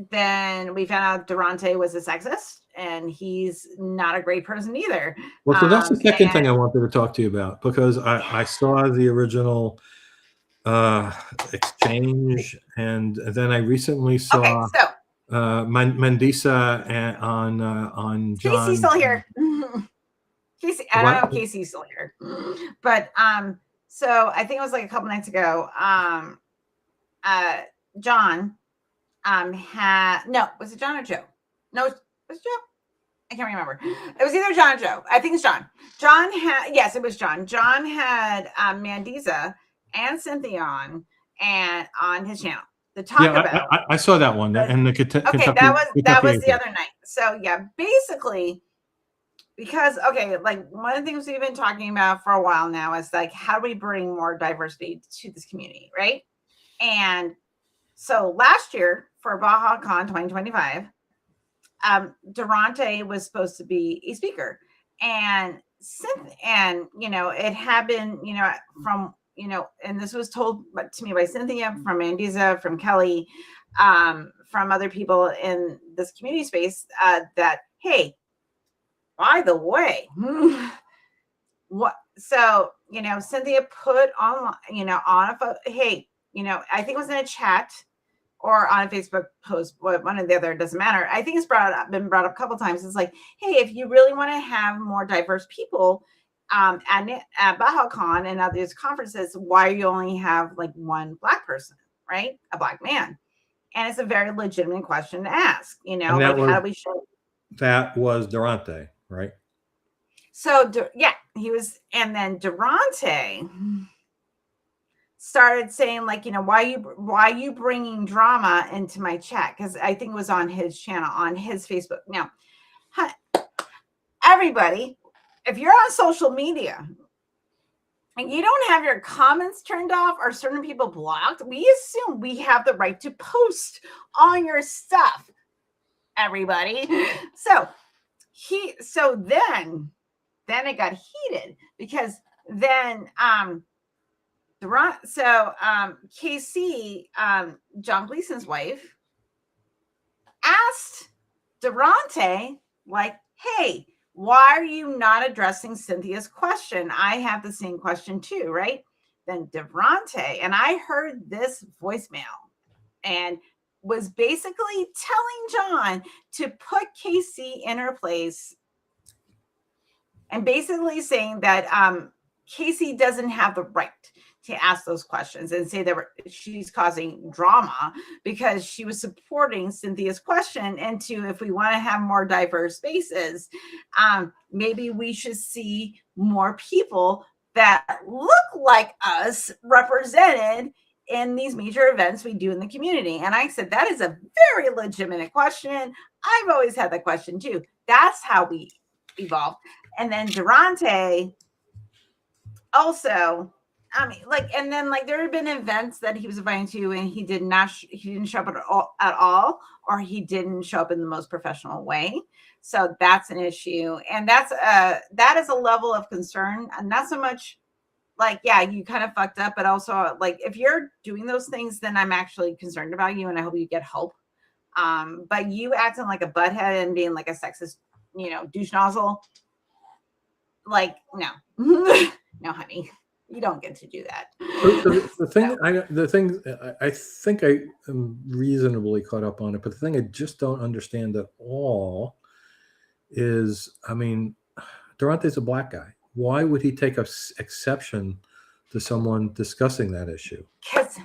then we found out Durante was a sexist, and he's not a great person either. Well, so that's the second thing I wanted to talk to you about, because I saw the original exchange, and then I recently saw Mandisa on John. Casey's still here. Casey, I don't know if Casey's still here, but so I think it was like a couple nights ago. John was it John or Joe? No, was it Joe? I can't remember. It was either John or Joe. I think it's John. Yes, it was John. John had Mandisa and Cynthia on his channel to talk about. I saw that one, and the Kentucky, that was the other night. So yeah, basically, because like one of the things we've been talking about for a while now is like, how do we bring more diversity to this community, right? And so last year for Baja Con 2025, Durante was supposed to be a speaker, and it had been, from, and this was told to me by Cynthia, from Mandisa, from Kelly, from other people in this community space, that, hey, by the way, what? So, Cynthia put on, on a photo, hey, I think it was in a chat or on a Facebook post, one or the other, it doesn't matter. I think it's been brought up a couple of times. It's like, hey, if you really want to have more diverse people at BajaCon and other conferences, why you only have like one Black person, right? A Black man. And it's a very legitimate question to ask, how do we show? That was Durante, right? So, yeah, he was, and then Durante started saying, like, why are you bringing drama into my chat? Because I think it was on his channel, on his Facebook. Now, everybody, if you're on social media and you don't have your comments turned off or certain people blocked, we assume we have the right to post on your stuff, everybody. So then it got heated, because then Casey, John Gleason's wife, asked Durante, like, hey, why are you not addressing Cynthia's question? I have the same question too, right? Then Durante, and I heard this voicemail, and was basically telling John to put Casey in her place, and basically saying that Casey doesn't have the right to ask those questions, and say that she's causing drama because she was supporting Cynthia's question. And if we want to have more diverse spaces, maybe we should see more people that look like us represented in these major events we do in the community. And I said, that is a very legitimate question. I've always had that question too. That's how we evolved. And then Durante also, and then there had been events that he was invited to, and he didn't show up at all, or he didn't show up in the most professional way. So that's an issue. And that is a level of concern, and not so much like, yeah, you kind of fucked up, but also like, if you're doing those things, then I'm actually concerned about you, and I hope you get help. But you acting like a butthead and being like a sexist, douche nozzle, like, no. No, honey, you don't get to do that. The thing I think I am reasonably caught up on it, but the thing I just don't understand at all is, I mean, Durante's a black guy. Why would he take exception to someone discussing that issue? Because,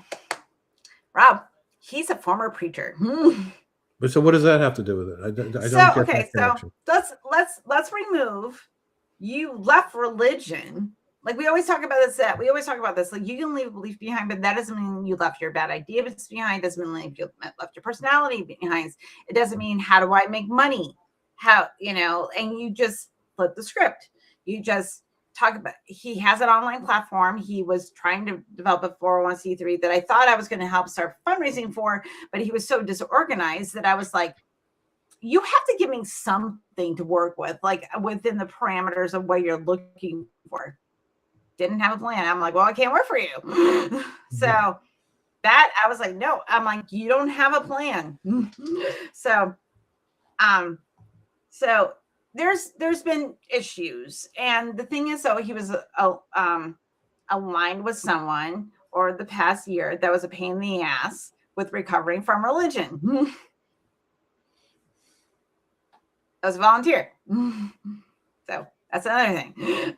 Rob, he's a former preacher. But so what does that have to do with it? I don't get that connection. Let's remove, you left religion. Like we always talk about this, like you can leave a belief behind, but that doesn't mean you left your bad ideas behind. Doesn't mean you left your personality behind. It doesn't mean, how do I make money? How, and you just flip the script. You just talk about, he has an online platform. He was trying to develop a 401c3 that I thought I was going to help start fundraising for, but he was so disorganized that I was like, you have to give me something to work with, like within the parameters of what you're looking for. Didn't have a plan. I'm like, well, I can't work for you. So that I was like, no, I'm like, you don't have a plan. So there's been issues. And the thing is, though, he was aligned with someone or the past year that was a pain in the ass with recovering from religion. I was a volunteer. So that's another thing.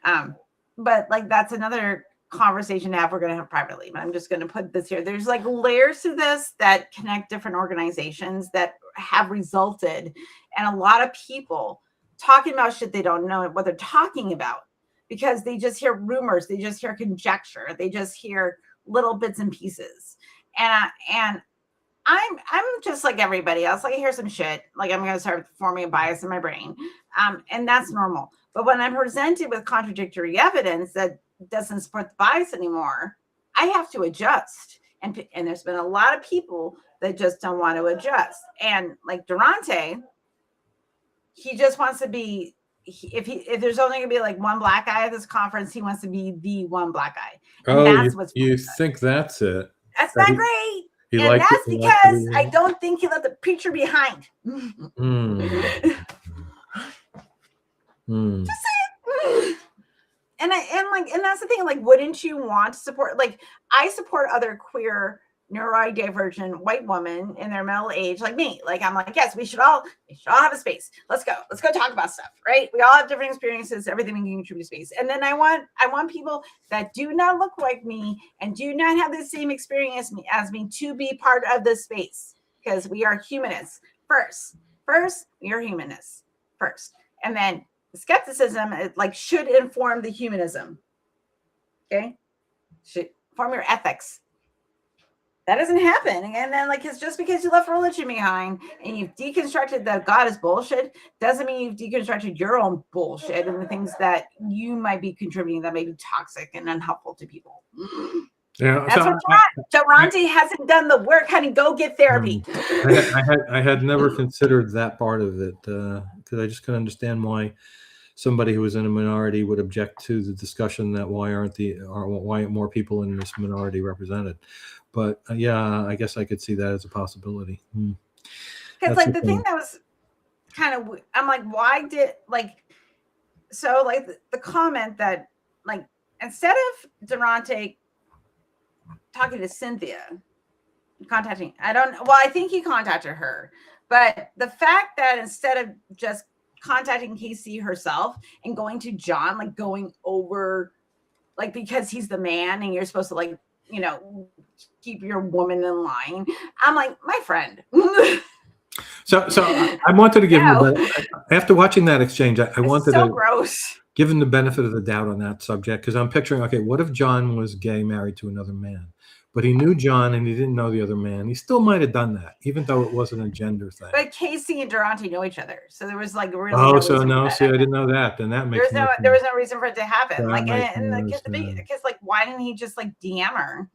But like, that's another conversation to have. We're going to have privately, but I'm just going to put this here. There's like layers to this that connect different organizations that have resulted in a lot of people talking about shit they don't know what they're talking about, because they just hear rumors, they just hear conjecture, they just hear little bits and pieces. And I'm just like everybody else. Like, I hear some shit, like I'm going to start forming a bias in my brain. And that's normal. But when I'm presented with contradictory evidence that doesn't support the bias anymore, I have to adjust. And there's been a lot of people that just don't want to adjust. And like Durante, he just wants to be, if there's only going to be like one black guy at this conference, he wants to be the one black guy. And that's you think that's it? That's not great. And that's because I don't think he left the preacher behind. Just say it. And that's the thing. Like, wouldn't you want to support? Like, I support other queer, neurodivergent white women in their middle age, like me. Like, I'm like, yes, we should all have a space. Let's go talk about stuff, right? We all have different experiences. Everything we can contribute to space. And then I want people that do not look like me and do not have the same experience as me to be part of this space, because we are humanists first. We are humanists first, and then the skepticism should inform the humanism. Okay, should form your ethics. That doesn't happen. And then it's just because you left religion behind and you've deconstructed that God is bullshit doesn't mean you've deconstructed your own bullshit and the things that you might be contributing that may be toxic and unhelpful to people. Yeah, that's what Durante hasn't done the work. Honey, go get therapy. I had never considered that part of it, because I just couldn't understand why somebody who was in a minority would object to the discussion that why aren't more people in this minority represented. But yeah, I guess I could see that as a possibility. Because the thing that was kind of, I'm like, why did the comment that instead of Durante talking to Cynthia, contacting, I think he contacted her, but the fact that instead of just contacting Casey herself and going to John, going over, because he's the man and you're supposed to keep your woman in line. I'm like, my friend. So I wanted to give him after watching that exchange, I wanted to give him the benefit of the doubt on that subject, because I'm picturing, okay, what if John was gay, married to another man? But he knew John and he didn't know the other man. He still might have done that, even though it wasn't a gender thing. But Casey and Durante know each other, so there was really I didn't know that. Then that makes there was no reason for it to happen. Because why didn't he just DM her?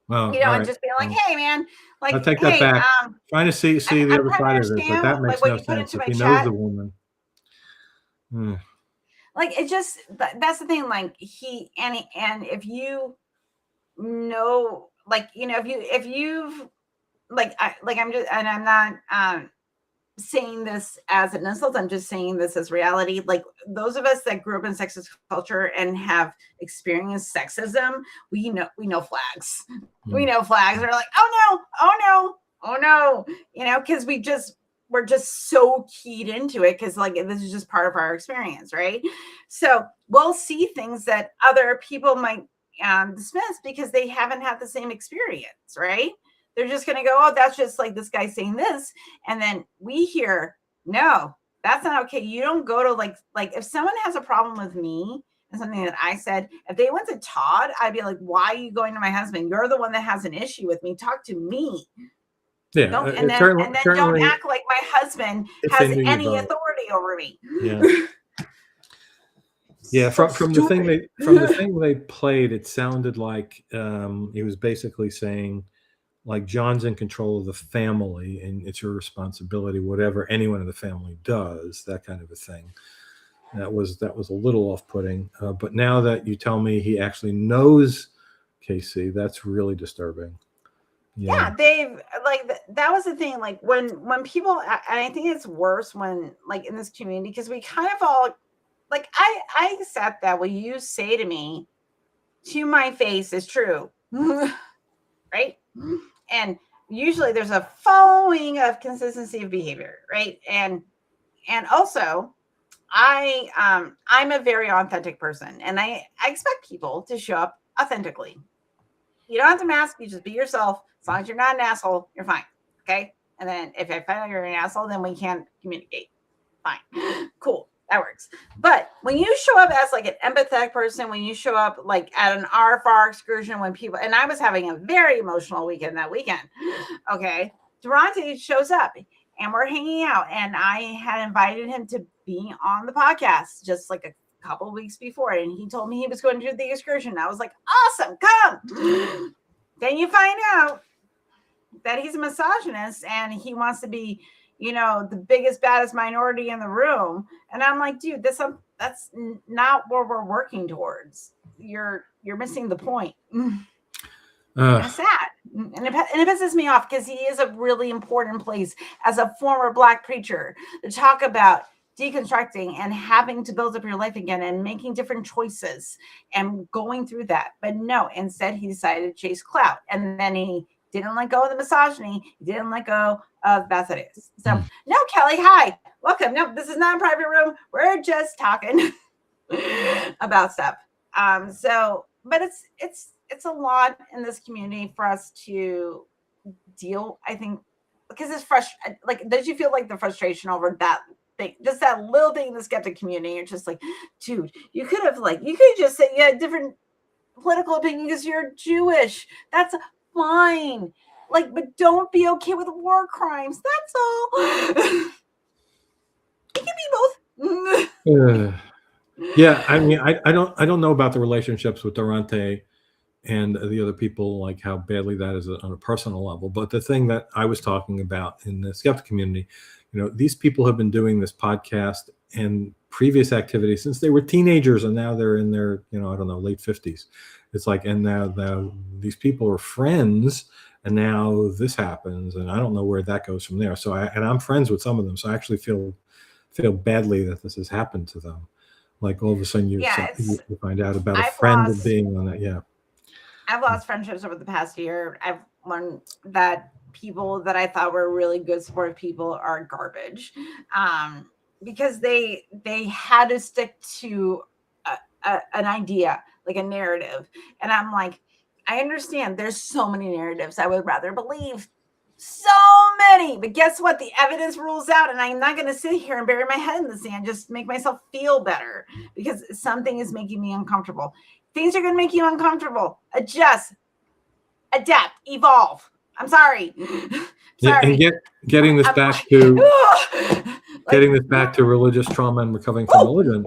Well, and just be like, hey, man, I'll take that back. Trying to see the other side of it, but that makes no sense if he knows the woman. It just, that's the thing. And if you know, if you've I'm just, and I'm not saying this as an insult. I'm just saying this as reality. Like those of us that grew up in sexist culture and have experienced sexism, we know flags. We know flags. They're like, oh no, because we're just so keyed into it because like this is just part of our experience, right? So we'll see things that other people might dismiss because they haven't had the same experience, right? They're just going to go, oh, that's just like this guy saying this. And then we hear, no, that's not okay. You don't go to like if someone has a problem with me and something that I said, if they went to Todd, I'd be like, why are you going to my husband? You're the one that has an issue with me. Talk to me. Yeah. And then don't act like my husband has any authority over me. Yeah. Yeah, from the thing they played, it sounded like he was basically saying, like, John's in control of the family, and it's your responsibility, whatever anyone in the family does, that kind of a thing. That was a little off-putting. But now that you tell me he actually knows Casey, that's really disturbing. Yeah, they've like that was the thing. Like when people, and I think it's worse when like in this community because we kind of all. Like I accept that what you say to me to my face is true. Right? And usually there's a following of consistency of behavior, right? And also I'm a very authentic person and I expect people to show up authentically. You don't have to mask, you just be yourself. As long as you're not an asshole, you're fine. Okay. And then if I find out you're an asshole, then we can't communicate. Fine. Cool. That works. But when you show up as like an empathetic person, when you show up like at an RFR excursion, when people, and I was having a very emotional weekend that weekend. Okay. Durante shows up and we're hanging out and I had invited him to be on the podcast just like a couple of weeks before. And he told me he was going to do the excursion. I was like, awesome, come. Then you find out that he's a misogynist and he wants to be, the biggest, baddest minority in the room. And I'm like, dude, that's not what we're working towards. You're missing the point. It's sad. And it pisses me off because he is a really important place as a former Black preacher to talk about deconstructing and having to build up your life again and making different choices and going through that. But no, instead he decided to chase clout. And then he didn't let go of the misogyny. He didn't let go of Beth it is. So no, Kelly, hi, welcome. No, this is not a private room. We're just talking about stuff. But it's a lot in this community for us to deal. I think because it's frustrating. Like, does you feel like the frustration over that thing, just that little thing in the skeptic community? You're just like, dude, you could just say you had different political opinion because you're Jewish. That's fine. Like, but don't be okay with war crimes. That's all. It can be both. Yeah, I mean, I don't know about the relationships with Durante and the other people, like how badly that is on a personal level. But the thing that I was talking about in the skeptic community, these people have been doing this podcast and previous activities since they were teenagers, and now they're in their, I don't know, late 50s. It's like, and now these people are friends, and now this happens, and I don't know where that goes from there. So I'm friends with some of them, so I actually feel badly that this has happened to them. Like all of a sudden you find out about a friend being on it. Yeah. I've lost friendships over the past year. I've learned that people that I thought were really good supportive people are garbage, because they had to stick to an idea, like a narrative. And I'm like, I understand there's so many narratives I would rather believe. So many, but guess what? The evidence rules out, and I'm not going to sit here and bury my head in the sand, just make myself feel better because something is making me uncomfortable. Things are going to make you uncomfortable. Adjust, adapt, evolve. I'm sorry. And getting this back to religious trauma and recovering from religion,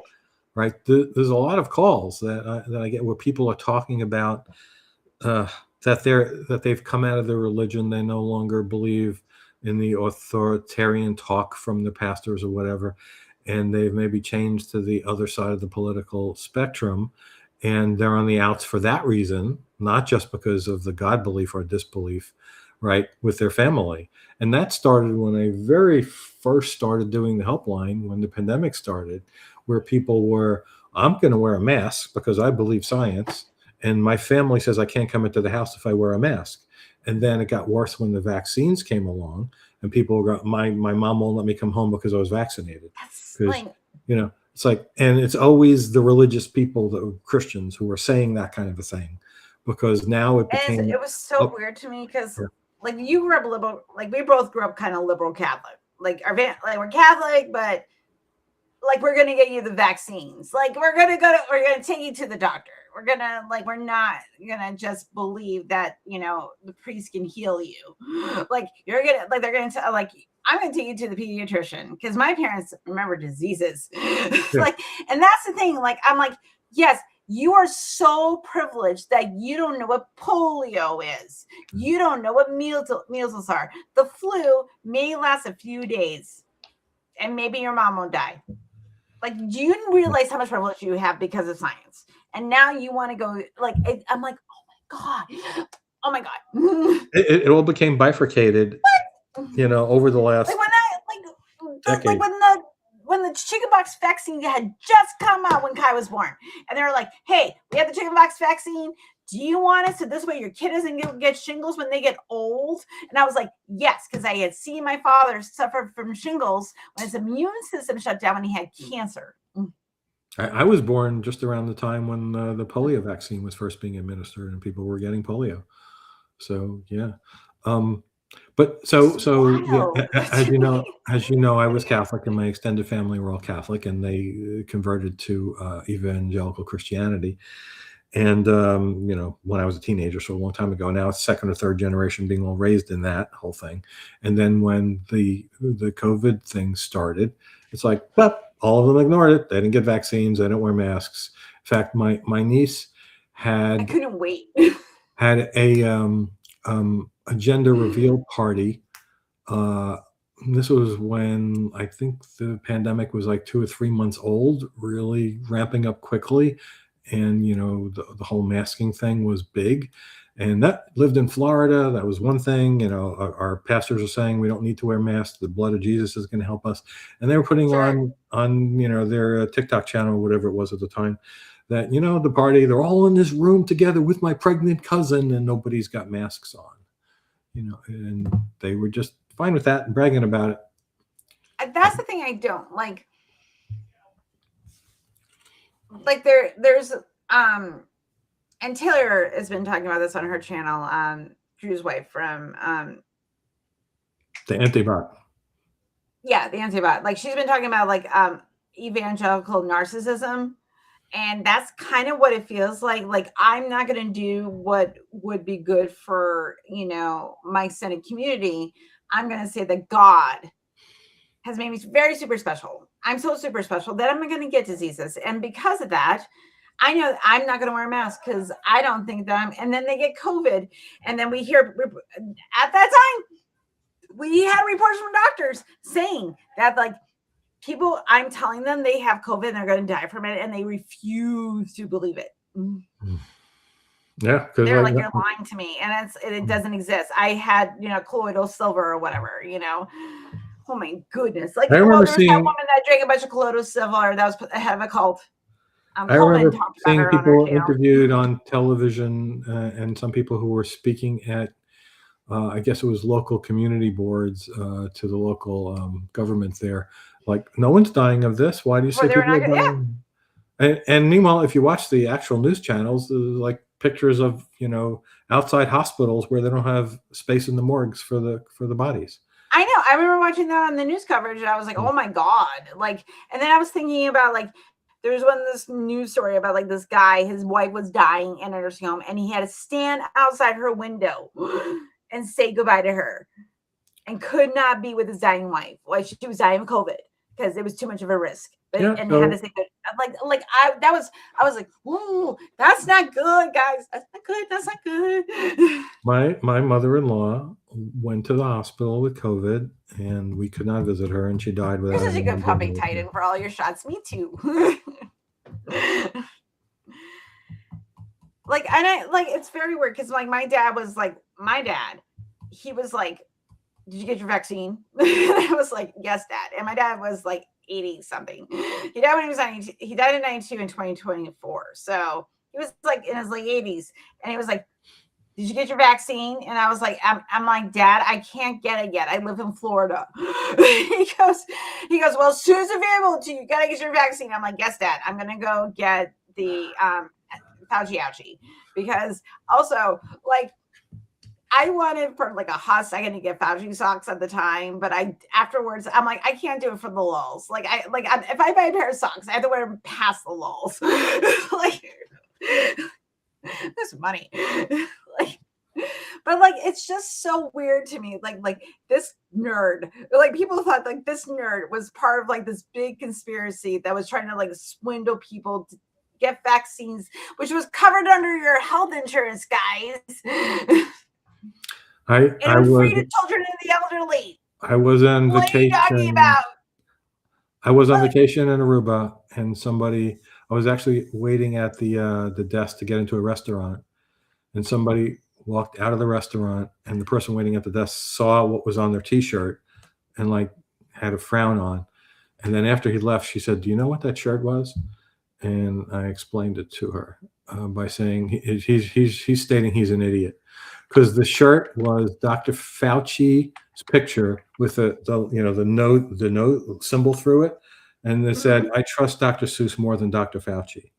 right? There's a lot of calls that I get where people are talking about that they've come out of their religion. They no longer believe in the authoritarian talk from the pastors or whatever, and they've maybe changed to the other side of the political spectrum, and they're on the outs for that reason, not just because of the God belief or disbelief, right, with their family. And that started when I very first started doing the helpline when the pandemic started, where people were, I'm going to wear a mask because I believe science. And my family says I can't come into the house if I wear a mask. And then it got worse when the vaccines came along, and people go, my mom won't let me come home because I was vaccinated. That's Because, like, it's like, and it's always the religious people, the Christians, who are saying that kind of a thing, because now it and became it was so weird to me because like you grew up liberal, like we both grew up kind of liberal Catholic. Like like we're Catholic, but like we're gonna get you the vaccines. Like we're gonna take you to the doctor. We're not gonna just believe that the priest can heal you. Like you're gonna like they're gonna tell like I'm gonna take you to the pediatrician because my parents remember diseases. Like, and that's the thing. Like I'm like, yes, you are so privileged that you don't know what polio is. You don't know what measles are. The flu may last a few days, and maybe your mom won't die. Like, do you realize how much privilege you have because of science? And now you want to go like I'm like, oh my god. It all became bifurcated, over the last Like decade. when the chickenpox vaccine had just come out when Kai was born, and they were like, "Hey, we have the chickenpox vaccine. Do you want it so this way your kid doesn't get shingles when they get old?" And I was like, "Yes," because I had seen my father suffer from shingles when his immune system shut down when he had cancer. I was born just around the time when the polio vaccine was first being administered, and people were getting polio. So yeah, but yeah, Wild. as I was Catholic, and my extended family were all Catholic, and they converted to evangelical Christianity. And when I was a teenager, so a long time ago, now it's second or third generation being all raised in that whole thing. And then when the COVID thing started, it's like, well, all of them ignored it. They didn't get vaccines. They didn't wear masks. In fact, my niece I had couldn't wait. had a gender reveal party. This was when I think the pandemic was like 2 or 3 months old, really ramping up quickly. And, the whole masking thing was big. And that lived in Florida. That was one thing. Our pastors are saying we don't need to wear masks. The blood of Jesus is going to help us. And they were putting Sure. on their TikTok channel, whatever it was at the time, that, the party, they're all in this room together with my pregnant cousin, and nobody's got masks on, and they were just fine with that and bragging about it. That's the thing I don't like. Like there's and Taylor has been talking about this on her channel, Drew's wife from The antibot. yeah, the antibot. Like she's been talking about like evangelical narcissism, and that's kind of what it feels like. Like I'm not going to do what would be good for my extended community. I'm going to say that God has made me very super special. I'm so super special that I'm going to get diseases, and because of that, I know I'm not going to wear a mask because I don't think that I'm. And then they get COVID, and then we hear at that time we had reports from doctors saying that like people, I'm telling them they have COVID and they're going to die from it, and they refuse to believe it. Yeah, they're like, you're lying to me, and it doesn't exist. I had colloidal silver or whatever. Oh my goodness! Like, I remember there's that woman that drank a bunch of colloidal silver that was ahead of a cult. I remember talked seeing about her on her people channel. interviewed on television, and some people who were speaking at, I guess it was local community boards to the local government there. Like, no one's dying of this. Why do you say people are dying? And meanwhile, if you watch the actual news channels, there's like pictures of outside hospitals where they don't have space in the morgues for the bodies. I know. I remember watching that on the news coverage, and I was like, oh my God. Like, and then I was thinking about like, there's this news story about like this guy, his wife was dying in a nursing home, and he had to stand outside her window and say goodbye to her, and could not be with his dying wife. Like she was dying of COVID because it was too much of a risk. But had to say good. I was like, ooh, that's not good, guys. That's not good. That's not good. My mother-in-law went to the hospital with COVID, and we could not visit her, and she died without. You're such a good puppy Titan for all your shots. Me too. Like, and I like it's very weird because like my dad he was like, did you get your vaccine? I was like, yes, Dad. And my dad was like 80 something. He died when he was 92. He died in 92 in 2024. So he was like in his late 80s. And he was like, did you get your vaccine? And I was like, I'm like, Dad, I can't get it yet. I live in Florida. he goes, well, as soon as available to you, gotta get your vaccine. I'm like, yes, Dad, I'm gonna go get the Fauci ouchie. Because also, like, I wanted for like a hot second to get Fauci socks at the time, but afterwards I'm like, I can't do it for the lulz. Like if I buy a pair of socks, I have to wear them past the lulz. Like there's money. Like, but like it's just so weird to me. Like this nerd, like people thought like this nerd was part of like this big conspiracy that was trying to like swindle people to get vaccines, which was covered under your health insurance, guys. I was was free to children and the elderly. I was on What vacation. are you talking about? I was on vacation in Aruba, and I was actually waiting at the desk to get into a restaurant, and somebody walked out of the restaurant, and the person waiting at the desk saw what was on their T-shirt and like had a frown on. And then after he left, she said, "Do you know what that shirt was?" And I explained it to her by saying he's stating he's an idiot because the shirt was Dr. Fauci's picture with the no symbol through it, and it said, "I trust Dr. Seuss more than Dr. Fauci."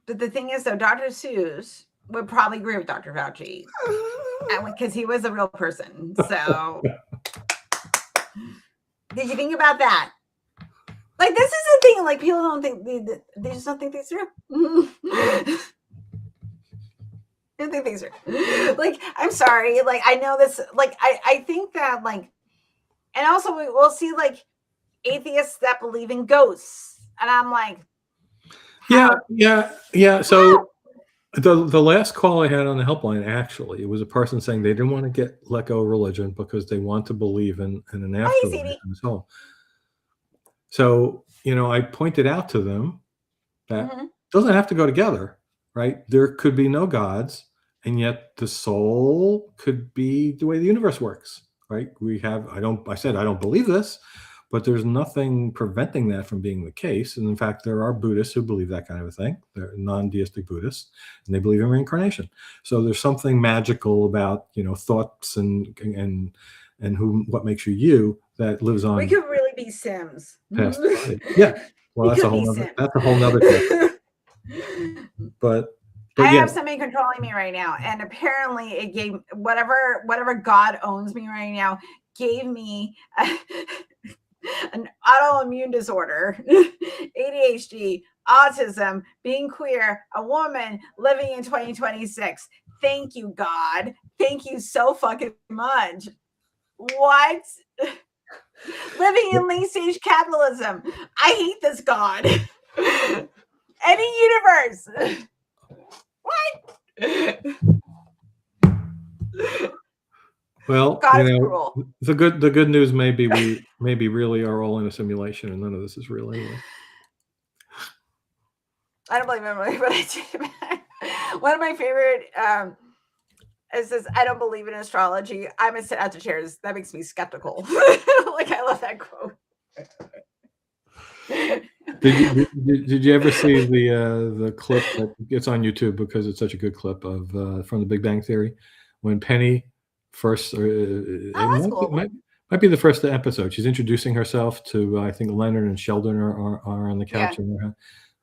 But the thing is, though, Dr. Seuss would probably agree with Dr. Fauci because he was a real person. So, did you think about that? Like, this is the thing. Like, people don't think they just don't think things through. They don't think things through. Like, I'm sorry. Like, I know this. Like, I think that like, and also we'll see like atheists that believe in ghosts, and I'm like, yeah. So the last call I had on the helpline, actually, it was a person saying they didn't want to let go of religion because they want to believe in an afterlife and so on. So, I pointed out to them that it doesn't have to go together, right? There could be no gods, and yet the soul could be the way the universe works, right? I said, I don't believe this, but there's nothing preventing that from being the case. And in fact, there are Buddhists who believe that kind of a thing. They're non-deistic Buddhists, and they believe in reincarnation. So there's something magical about, thoughts and what makes you that lives on. We could really be Sims. Past yeah. Well, that's a whole nother thing. But I have somebody controlling me right now, and apparently it gave whatever God owns me right now gave me an autoimmune disorder, ADHD, autism, being queer, a woman living in 2026. Thank you, God. Thank you so fucking much. What? Living in late stage capitalism. I hate this God. Any universe. What? Well, the good news may be we maybe really are all in a simulation, and none of this is real anyway. I don't believe Emily, but I do. One of my favorite it says, I don't believe in astrology. I'm a Sagittarius. That makes me skeptical. Like, I love that quote. Did you ever see the clip that gets on YouTube because it's such a good clip of from The Big Bang Theory when Penny first might be the first episode. She's introducing herself to I think Leonard and Sheldon are on the couch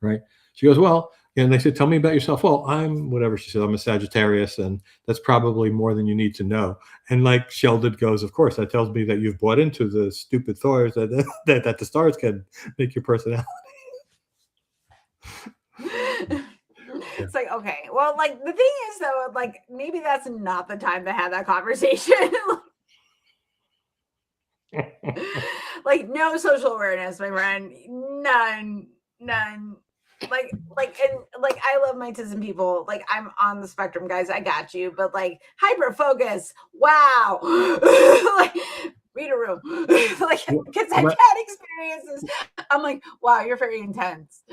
right. She goes, well, and they said, tell me about yourself. Well, I'm whatever. She said, I'm a Sagittarius, and that's probably more than you need to know. And like Sheldon goes, of course, that tells me that you've bought into the stupid thoughts that the stars can make your personality. It's like, okay, well, like the thing is though, like maybe that's not the time to have that conversation. Like no social awareness, my friend. None. Like I love my autism people. Like I'm on the spectrum, guys. I got you. But like hyper focus. Wow. Like read a room. Like because I've had experiences. I'm like, wow, you're very intense.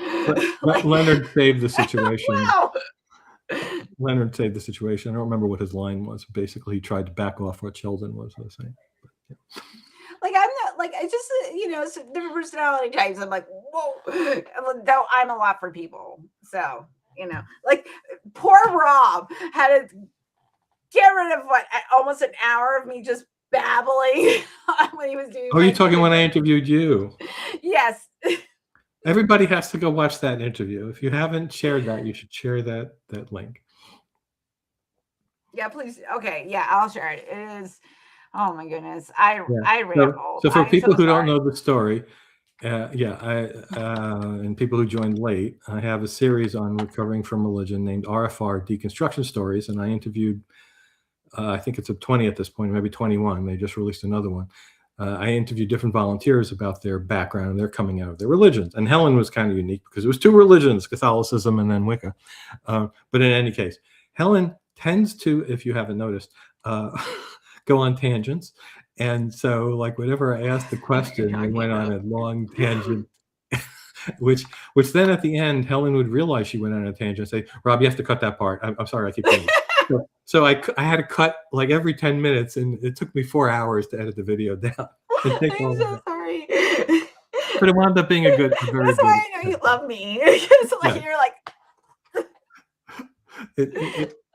Leonard saved the situation. Wow. Leonard saved the situation. I don't remember what his line was. Basically, he tried to back off what Sheldon was saying. But, yeah. Like, I'm not like, I just, different personality types. I'm like, whoa, though I'm a lot for people. So, like poor Rob had to get rid of almost an hour of me just babbling when he was doing. Oh, you're talking when I interviewed you? Yes. Everybody has to go watch that interview. If you haven't shared that, you should share that link. Yeah, please. Okay, yeah, I'll share it. It is. Oh my goodness, I ramble. So for people who sorry. don't know the story, and people who joined late, I have a series on recovering from religion named RFR Deconstruction Stories, and I interviewed. I think it's a 20 at this point, maybe 21. They just released another one. I interviewed different volunteers about their background and their coming out of their religions. And Helen was kind of unique because it was two religions, Catholicism and then Wicca. But in any case, Helen tends to, if you haven't noticed, go on tangents. And so, like, whenever I asked the question, we went on a long tangent, which then at the end, Helen would realize she went on a tangent and say, "Rob, you have to cut that part. I'm sorry, I keep doing it." So I had to cut like every 10 minutes, and it took me 4 hours to edit the video down. I'm so sorry. But it wound up being a very good. That's why I know you love me. Because you're like.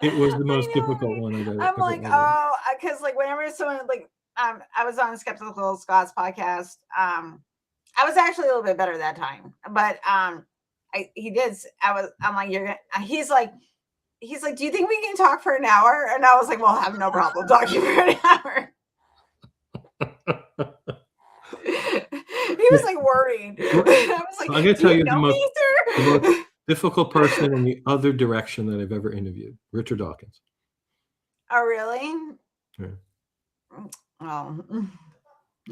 It was the most difficult one I've ever. I'm like, because like whenever someone like I was on Skeptical Scott's podcast. I was actually a little bit better that time, but I'm like, he's like, do you think we can talk for an hour? And I was like, well, I have no problem talking for an hour. He was like worried. I was like, I'm going to tell you the most difficult person in the other direction that I've ever interviewed, Richard Dawkins. Oh, really? Yeah. Oh.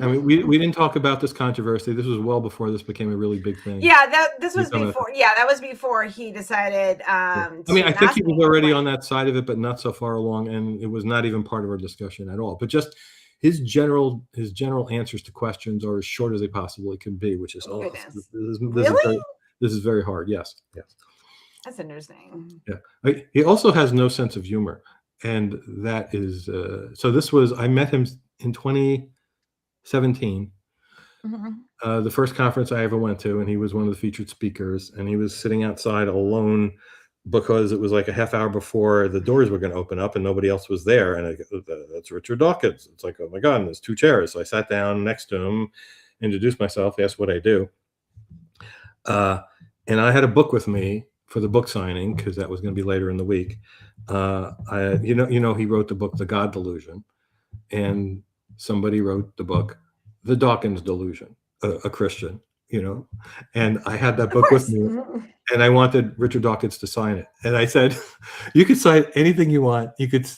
I mean, we didn't talk about this controversy. This was well before this became a really big thing. Yeah, that was before he decided. I mean, I think he was already on that side of it, but not so far along, and it was not even part of our discussion at all. But just his general answers to questions are as short as they possibly can be, which is this is very hard. Yes. That's interesting. Yeah, he also has no sense of humor, and that is so. I met him in 2017. Mm-hmm. The first conference I ever went to, and he was one of the featured speakers, and he was sitting outside alone because it was like a half hour before the doors were going to open up and nobody else was there. And I go, that's Richard Dawkins. It's like, oh my God, and there's two chairs. So I sat down next to him, introduced myself, asked what I do. And I had a book with me for the book signing because that was going to be later in the week. He wrote the book, The God Delusion, and somebody wrote the book, The Dawkins Delusion, a Christian, and I had that book with me, and I wanted Richard Dawkins to sign it. And I said, you could sign anything you want. You could,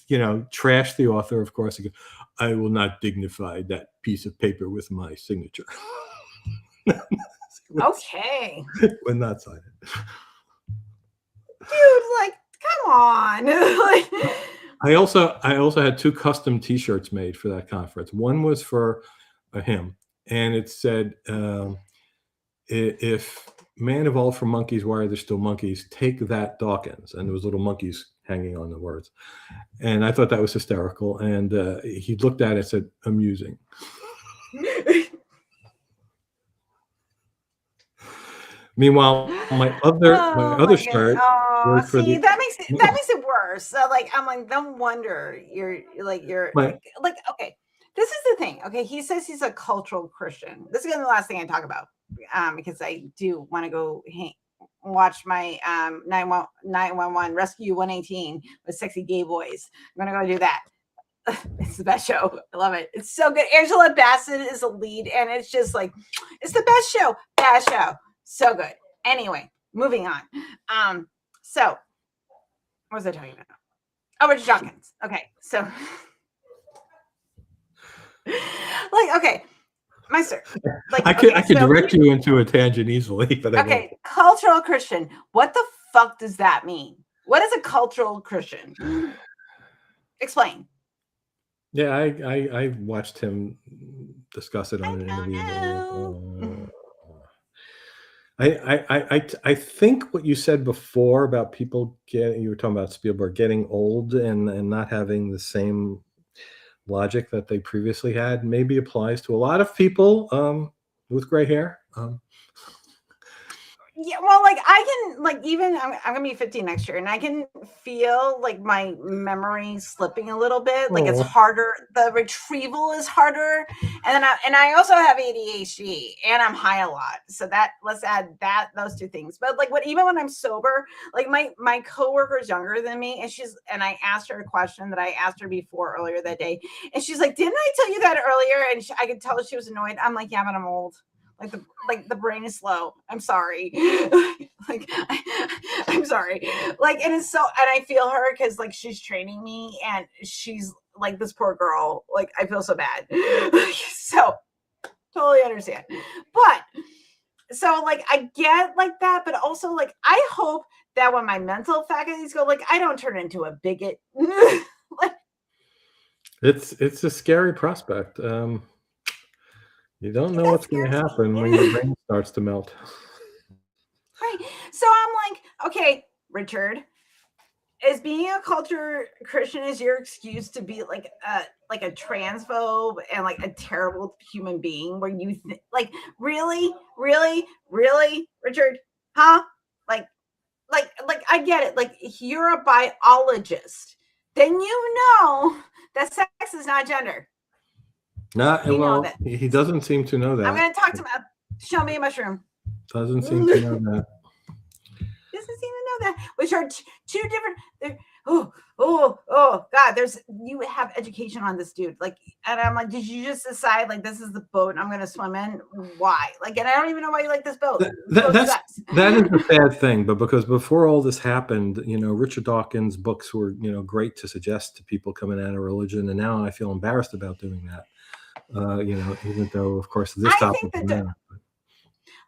trash the author, of course. He goes, I will not dignify that piece of paper with my signature. Okay. Would not sign it. Dude, like, come on. I also had 2 custom T-shirts made for that conference. One was for him, and it said, if man evolved from monkeys, why are there still monkeys? Take that, Dawkins. And there was little monkeys hanging on the words. And I thought that was hysterical. And he looked at it and said, amusing. Meanwhile, my other shirt. That makes it worse. So, like, I'm like, no wonder okay. This is the thing. Okay, he says he's a cultural Christian. This is gonna be the last thing I talk about, because I do want to go watch my 911 Rescue 118 with sexy gay boys. I'm gonna go do that. It's the best show. I love it. It's so good. Angela Bassett is the lead, and it's just like, it's the best show. Best show. So good. Anyway, moving on. So what was I talking about? Oh, Richard Dawkins. Okay, so okay, my sir. I could direct you into a tangent easily, but okay, cultural Christian. What the fuck does that mean? What is a cultural Christian? Explain. Yeah, I watched him discuss it on an interview. I think what you said before about people getting, you were talking about Spielberg getting old and not having the same logic that they previously had, maybe applies to a lot of people with gray hair. Yeah, well, like I can, like, even I'm gonna be 50 next year, and I can feel like my memory slipping a little bit. Like it's Oh, harder. The retrieval is harder, and then I also have ADHD, and I'm high a lot. So that, let's add that, those two things. But like, what, even when I'm sober, like my coworker is younger than me, and I asked her a question that I asked her before earlier that day, and she's like, "Didn't I tell you that earlier?" And I could tell she was annoyed. I'm like, "Yeah, but I'm old." Like the brain is slow. I'm sorry. like I'm sorry. Like, and it's so, and I feel her because like she's training me, and she's like, this poor girl. Like I feel so bad. So totally understand. But so like I get like that, but also like I hope that when my mental faculties go, like I don't turn into a bigot. Like, it's a scary prospect. You don't know that what's going to scares happen when your me. brain starts to melt. Right. So I'm like, okay, Richard, is being a culture Christian is your excuse to be like a transphobe and like a terrible human being where like really Richard, huh? like like I get it, like you're a biologist, then you know that sex is not gender. Not You know well. that. He doesn't seem to know I'm that. gonna talk to him. Show me a mushroom. Doesn't seem to know Doesn't that. even know that, which are two different. God, there's, you have education on this dude, like, and I'm like, did you just decide like this is the boat I'm gonna swim in? Why? Like, and I don't even know why you like this boat. This boat sucks. That is a sad thing, but because before all this happened, Richard Dawkins' books were, great to suggest to people coming out of religion, and now I feel embarrassed about doing that. Even though, of course, this I topic think that matters.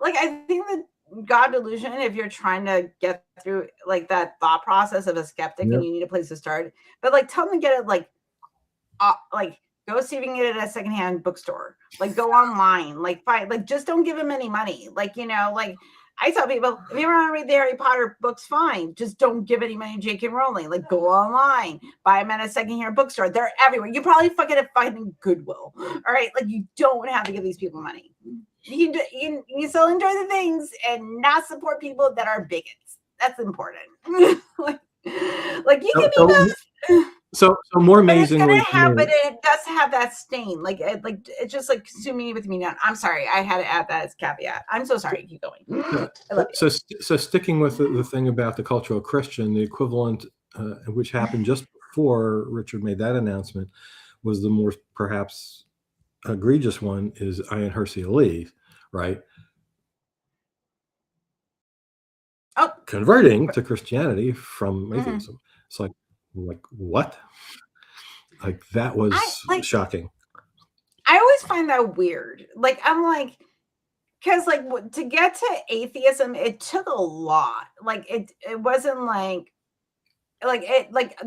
like I think that God delusion, if you're trying to get through like that thought process of a skeptic Yeah. and you need a place to start, but like tell them to get it like go see if you can get it at a secondhand bookstore. Like go online, like find, like just don't give them any money. Like, like I tell people, if you want to read the Harry Potter books, fine. Just don't give any money to J.K. Rowling. Like go online, buy them at a secondhand bookstore. They're everywhere. You probably fucking finding Goodwill. All right, like you don't have to give these people money. You can still enjoy the things and not support people that are bigots. That's important. like you can So, be the. so more But it's amazingly gonna to have, but me. it does have that stain. Like it's just like consuming with me now. I'm sorry, I had to add that as caveat. I'm so sorry. Keep going. I love you. So sticking with the thing about the cultural Christian, the equivalent, which happened just before Richard made that announcement, was the more perhaps egregious one, is Ayaan Hirsi Ali, right? Oh, Converting to Christianity from mm. atheism. It's like what? Like that I was like. shocking. I always find that weird. Like I'm like, because like to get to atheism, it took a lot. Like it wasn't like it like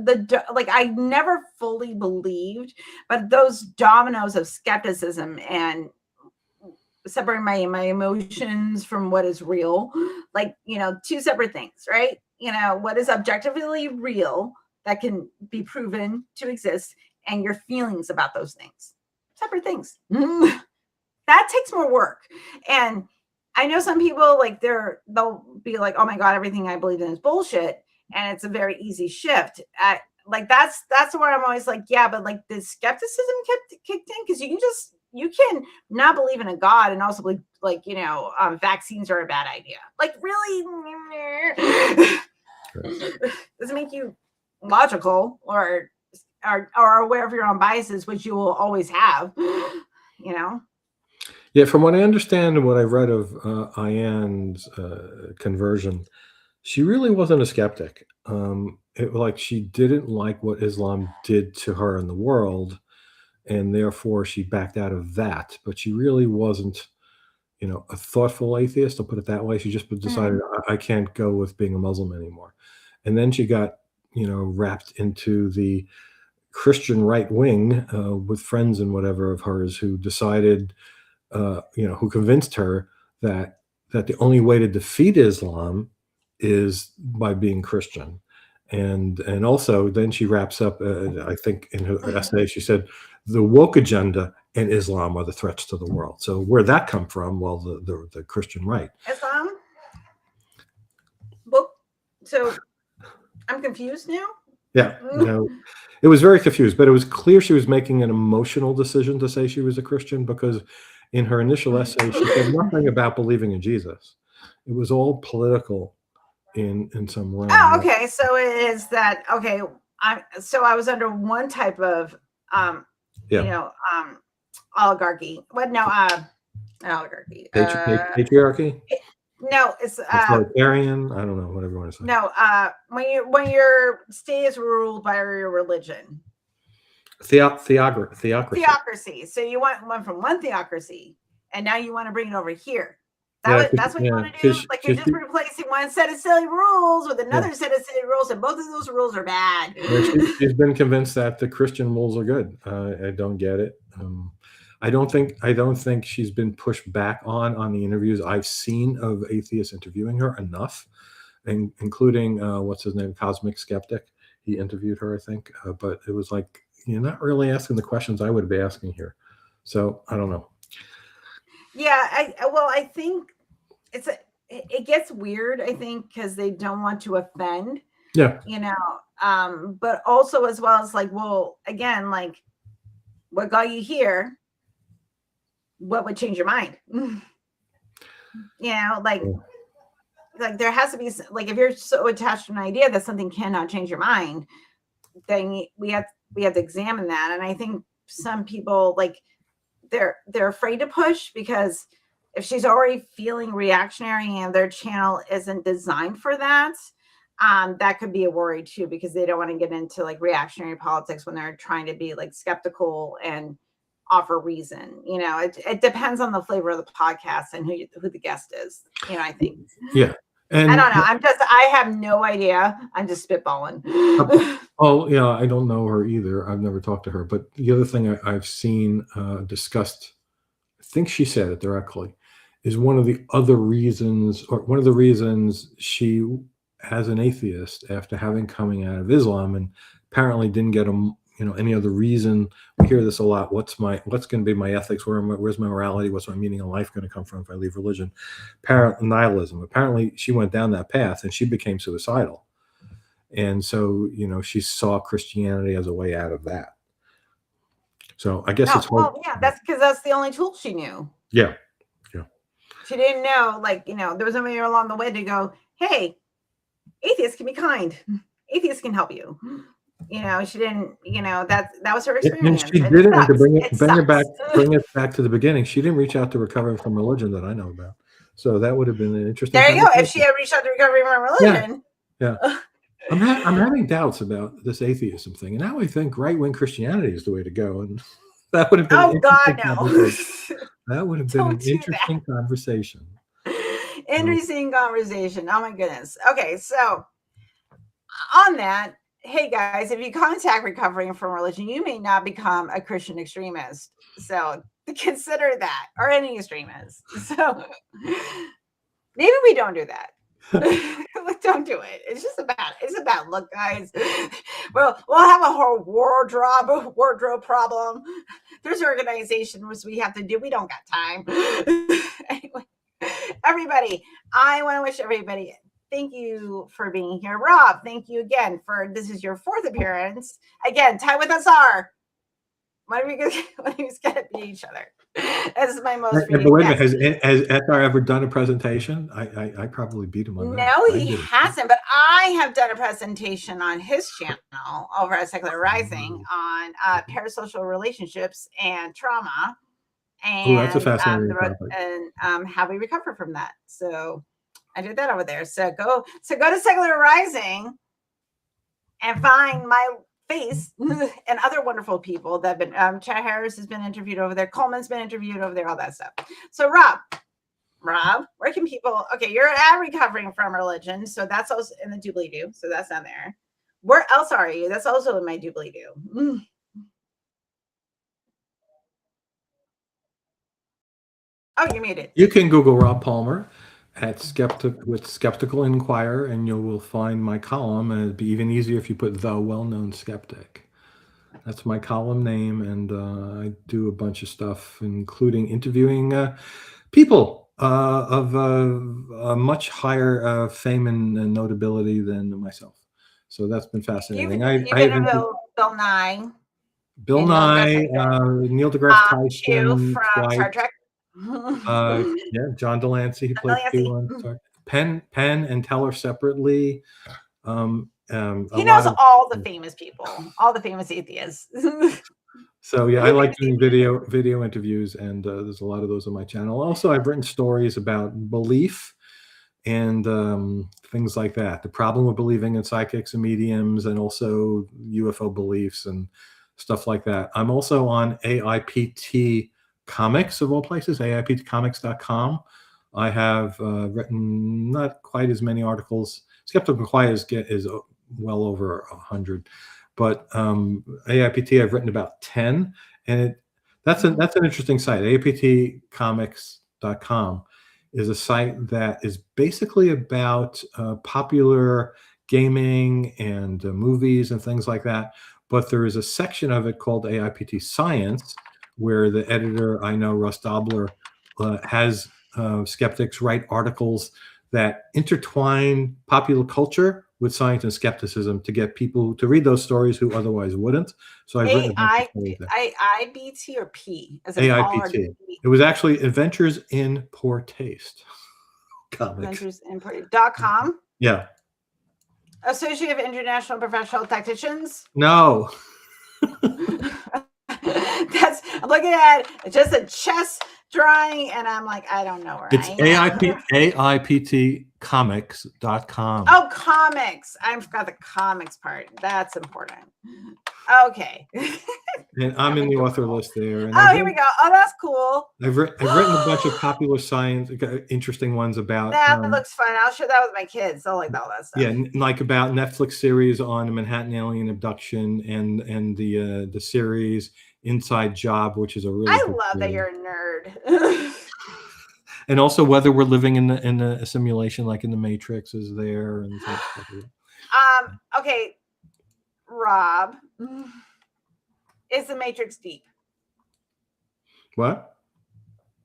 like I never fully believed, but those dominoes of skepticism and separating my emotions from what is real, like two separate things, right? What is objectively real that can be proven to exist, and your feelings about those things, separate things. That takes more work. And I know some people like they'll be like, oh my god, everything I believe in is bullshit, and it's a very easy shift. Like that's where I'm always like, yeah, but like the skepticism kicked in, because you can not believe in a god and also believe like vaccines are a bad idea. Like really, doesn't make you logical or aware of your own biases, which you will always have. Yeah, from what I understand and what I've read of Ayan's conversion, she really wasn't a skeptic. Like she didn't like what Islam did to her in the world, and therefore she backed out of that. But she really wasn't, a thoughtful atheist. I'll put it that way. She just decided, I can't go with being a Muslim anymore. And then she got, wrapped into the Christian right wing with friends and whatever of hers who decided, who convinced her that that the only way to defeat Islam is by being Christian. And also then she wraps up, I think in her essay, she said, the woke agenda and Islam are the threats to the world. So where'd that come from? Well, the Christian right. Islam? Well, so I'm confused now. Yeah, it was very confused, but it was clear she was making an emotional decision to say she was a Christian, because in her initial essay, she said nothing about believing in Jesus. It was all political in some way. Oh, okay. So it is that, okay. I was under one type of, oligarchy. What? No, oligarchy. Patriarchy? No, it's authoritarian. I don't know what everyone is saying. No, when your state is ruled by your religion. Theocracy. So you went from one theocracy, and now you want to bring it over here. That's what you want to do. Like you're just replacing one set of silly rules with another set of silly rules, and both of those rules are bad. She's been convinced that the Christian rules are good. I don't get it. I don't think she's been pushed back on the interviews I've seen of atheists interviewing her enough, including what's his name, Cosmic Skeptic. He interviewed her, I think, but it was like, you're not really asking the questions I would be asking here. So I don't know. Yeah, I think it gets weird, I think, because they don't want to offend. Yeah. But also as well as like, well, again, like what got you here? What would change your mind? Like there has to be, like, if you're so attached to an idea that something cannot change your mind, then we have to examine that. And I think some people, like, they're afraid to push, because if she's already feeling reactionary and their channel isn't designed for that, that could be a worry too, because they don't want to get into like reactionary politics when they're trying to be like skeptical and offer reason. It depends on the flavor of the podcast and who the guest is. I think. Yeah. And I don't know. I have no idea. I'm just spitballing. Oh, yeah. I don't know her either. I've never talked to her. But the other thing I've seen discussed, I think she said it directly, is one of the reasons she, as an atheist, after coming out of Islam, and apparently didn't get any other reason. We hear this a lot. What's going to be my ethics? Where's my morality? What's my meaning in life going to come from if I leave religion? Nihilism. Apparently she went down that path and she became suicidal. And so, she saw Christianity as a way out of that. So I guess it's hard. Well, yeah, that's because that's the only tool she knew. Yeah. She didn't know, there was somebody along the way to go, hey, atheists can be kind. Atheists can help you. She didn't, that was her experience. And she did it, and to bring it back to the beginning, she didn't reach out to recovering from religion that I know about. So that would have been an interesting. There you go. If she had reached out to recovering from religion. Yeah. I'm having doubts about this atheism thing. And now I think right-wing Christianity is the way to go. And that would have been that would have been an interesting conversation. Interesting conversation. Oh my goodness. Okay, so on that, hey guys, if you contact recovering from religion, you may not become a Christian extremist. So consider that, or any extremist. So maybe we don't do that. Don't do it. It's about look, guys. We'll have a whole wardrobe problem. There's organizations we have to do. We don't got time. Anyway, everybody, I want to wish everybody thank you for being here. Rob, thank you again this is your 4th appearance. Again, tie with us are. When are we going to beat each other? This is my most. Wait a minute, has Ethar ever done a presentation? I probably beat him on that. No, he hasn't. But I have done a presentation on his channel over at Secular Rising on parasocial relationships and trauma, and that's a fascinating topic. And how we recover from that. So I did that over there. So go to Secular Rising and find my face and other wonderful people that have been. Chad Harris has been interviewed over there. Coleman's been interviewed over there. All that stuff. So Rob, where can people? Okay, you're at recovering from religion, so that's also in the doobly doo. So that's not there. Where else are you? That's also in my doobly doo. Oh, you're muted. You can Google Rob Palmer. at Skeptical Inquirer, and you will find my column. And it'd be even easier if you put The Well-Known Skeptic. That's my column name, and I do a bunch of stuff, including interviewing people of a much higher fame and notability than myself. So that's been fascinating. You've interviewed Bill Nye. Bill Nye, Neil deGrasse Tyson, from twice. Star Trek. Yeah, John Delancey. He played Q on Star Trek. Penn and Teller separately. He knows all the famous people, all the famous atheists. So yeah, I like doing video interviews, and there's a lot of those on my channel. Also, I've written stories about belief and things like that. The problem with believing in psychics and mediums, and also UFO beliefs and stuff like that. I'm also on AIPT Comics, of all places, AIPTcomics.com. I have written not quite as many articles. Skeptical Inquirer is well over 100, but AIPT I've written about 10, and that's an interesting site. AIPTcomics.com is a site that is basically about popular gaming and movies and things like that. But there is a section of it called AIPT Science, where the editor, I know, Russ Dobler, has skeptics write articles that intertwine popular culture with science and skepticism to get people to read those stories who otherwise wouldn't. So I've written AIBT or P? AIPT. It was actually Adventures in Poor Taste Comics. Adventuresin.com? Yeah. Associate of International Professional Tacticians? No. I'm looking at just a chess drawing, and I'm like, I don't know where it's AIPTcomics.com. Oh, comics. I forgot the comics part. That's important. Okay. And I'm in the author list there. And here we go. Oh, that's cool. I've written a bunch of popular science, interesting ones about. That looks fun. I'll share that with my kids. They'll like all that stuff. Yeah, like about Netflix series on the Manhattan alien abduction and the series Inside Job, which is a really. I love that you're a nerd. And also whether we're living in a simulation like in the Matrix is there and stuff like that. Okay, Rob, is the Matrix deep? What?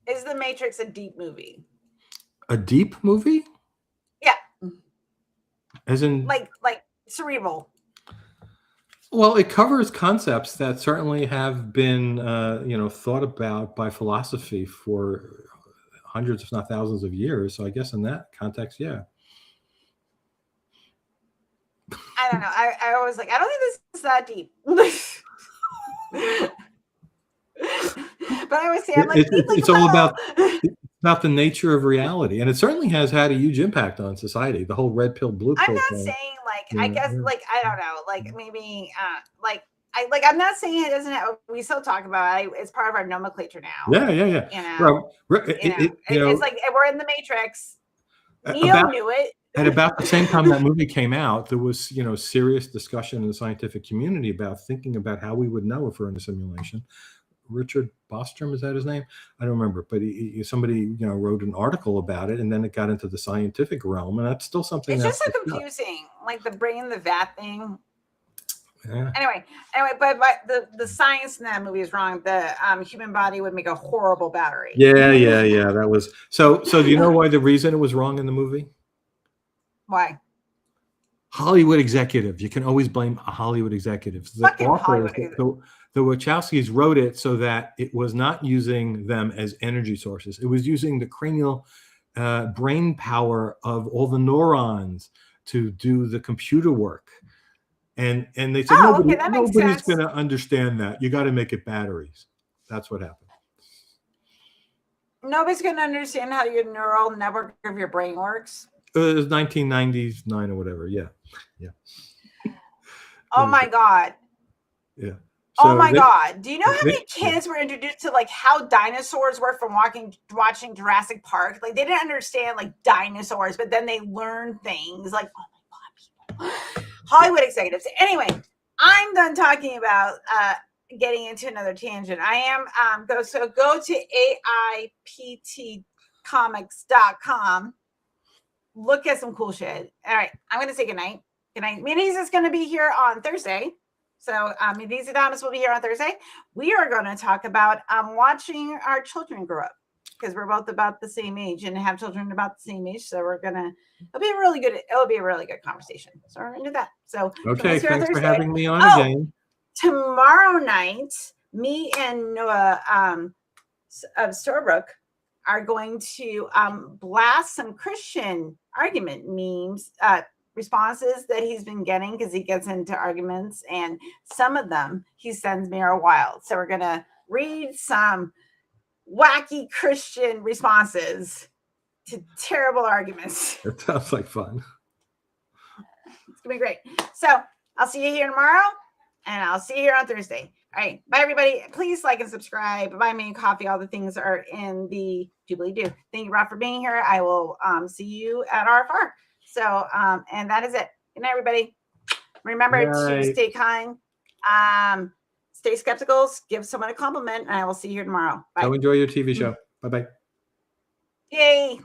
Is the Matrix a deep movie? A deep movie? Yeah. As in like cerebral. Well, it covers concepts that certainly have been thought about by philosophy for hundreds, if not thousands of years. So I guess in that context, yeah. I don't know. I always I don't think this is that deep. But I always say, I'm like, it's all about the nature of reality, and it certainly has had a huge impact on society. The whole red pill, blue pill. I'm not saying I guess I don't know, maybe I'm not saying it doesn't have, we still talk about it. It's part of our nomenclature now. Yeah. It's like we're in the Matrix. Neo knew it. At about the same time that movie came out, there was serious discussion in the scientific community about thinking about how we would know if we're in a simulation. Richard Bostrom, is that his name? I don't remember, but somebody wrote an article about it, and then it got into the scientific realm, and that's still something. It's just so confusing, like the brain, the vat thing. Yeah. Anyway, but the science in that movie is wrong. The human body would make a horrible battery. Yeah. That was so. Do you know why the reason it was wrong in the movie? Why? Hollywood executive. You can always blame Hollywood executives. The Wachowskis wrote it so that it was not using them as energy sources. It was using the cranial brain power of all the neurons to do the computer work. And they said, nobody's going to understand that. You got to make it batteries. That's what happened. Nobody's going to understand how your neural network of your brain works. It was 1999 or whatever. Yeah. Oh my God. Yeah. So oh my God. Do you know how many kids were introduced to how dinosaurs were from watching Jurassic Park? They didn't understand dinosaurs, but then they learned things oh my God, people. Hollywood executives. Anyway, I'm done talking about getting into another tangent. I am go to AIPTcomics.com look at some cool shit. All right, I'm gonna say goodnight. Good night. Minnie's is gonna be here on Thursday. So Minnie's Thomas will be here on Thursday. We are going to talk about watching our children grow up, because we're both about the same age and have children about the same age. So it'll be a really good conversation. So we're gonna do that. So Okay, thanks for having me on again. Tomorrow night, me and Noah of Storebrook are going to blast some Christian argument memes, responses that he's been getting, because he gets into arguments, and some of them he sends me are wild. So we're gonna read some wacky Christian responses to terrible arguments. That sounds like fun. It's gonna be great. So I'll see you here tomorrow, and I'll see you here on Thursday. All right, bye everybody. Please like and subscribe. Buy me a coffee. All the things are in the doobly-doo. Thank you, Rob, for being here. I will see you at RFR. So, and that is it. Good night, everybody. Remember to stay kind, stay skeptical, give someone a compliment, and I will see you here tomorrow. Bye. Go enjoy your TV show. Bye-bye. Yay.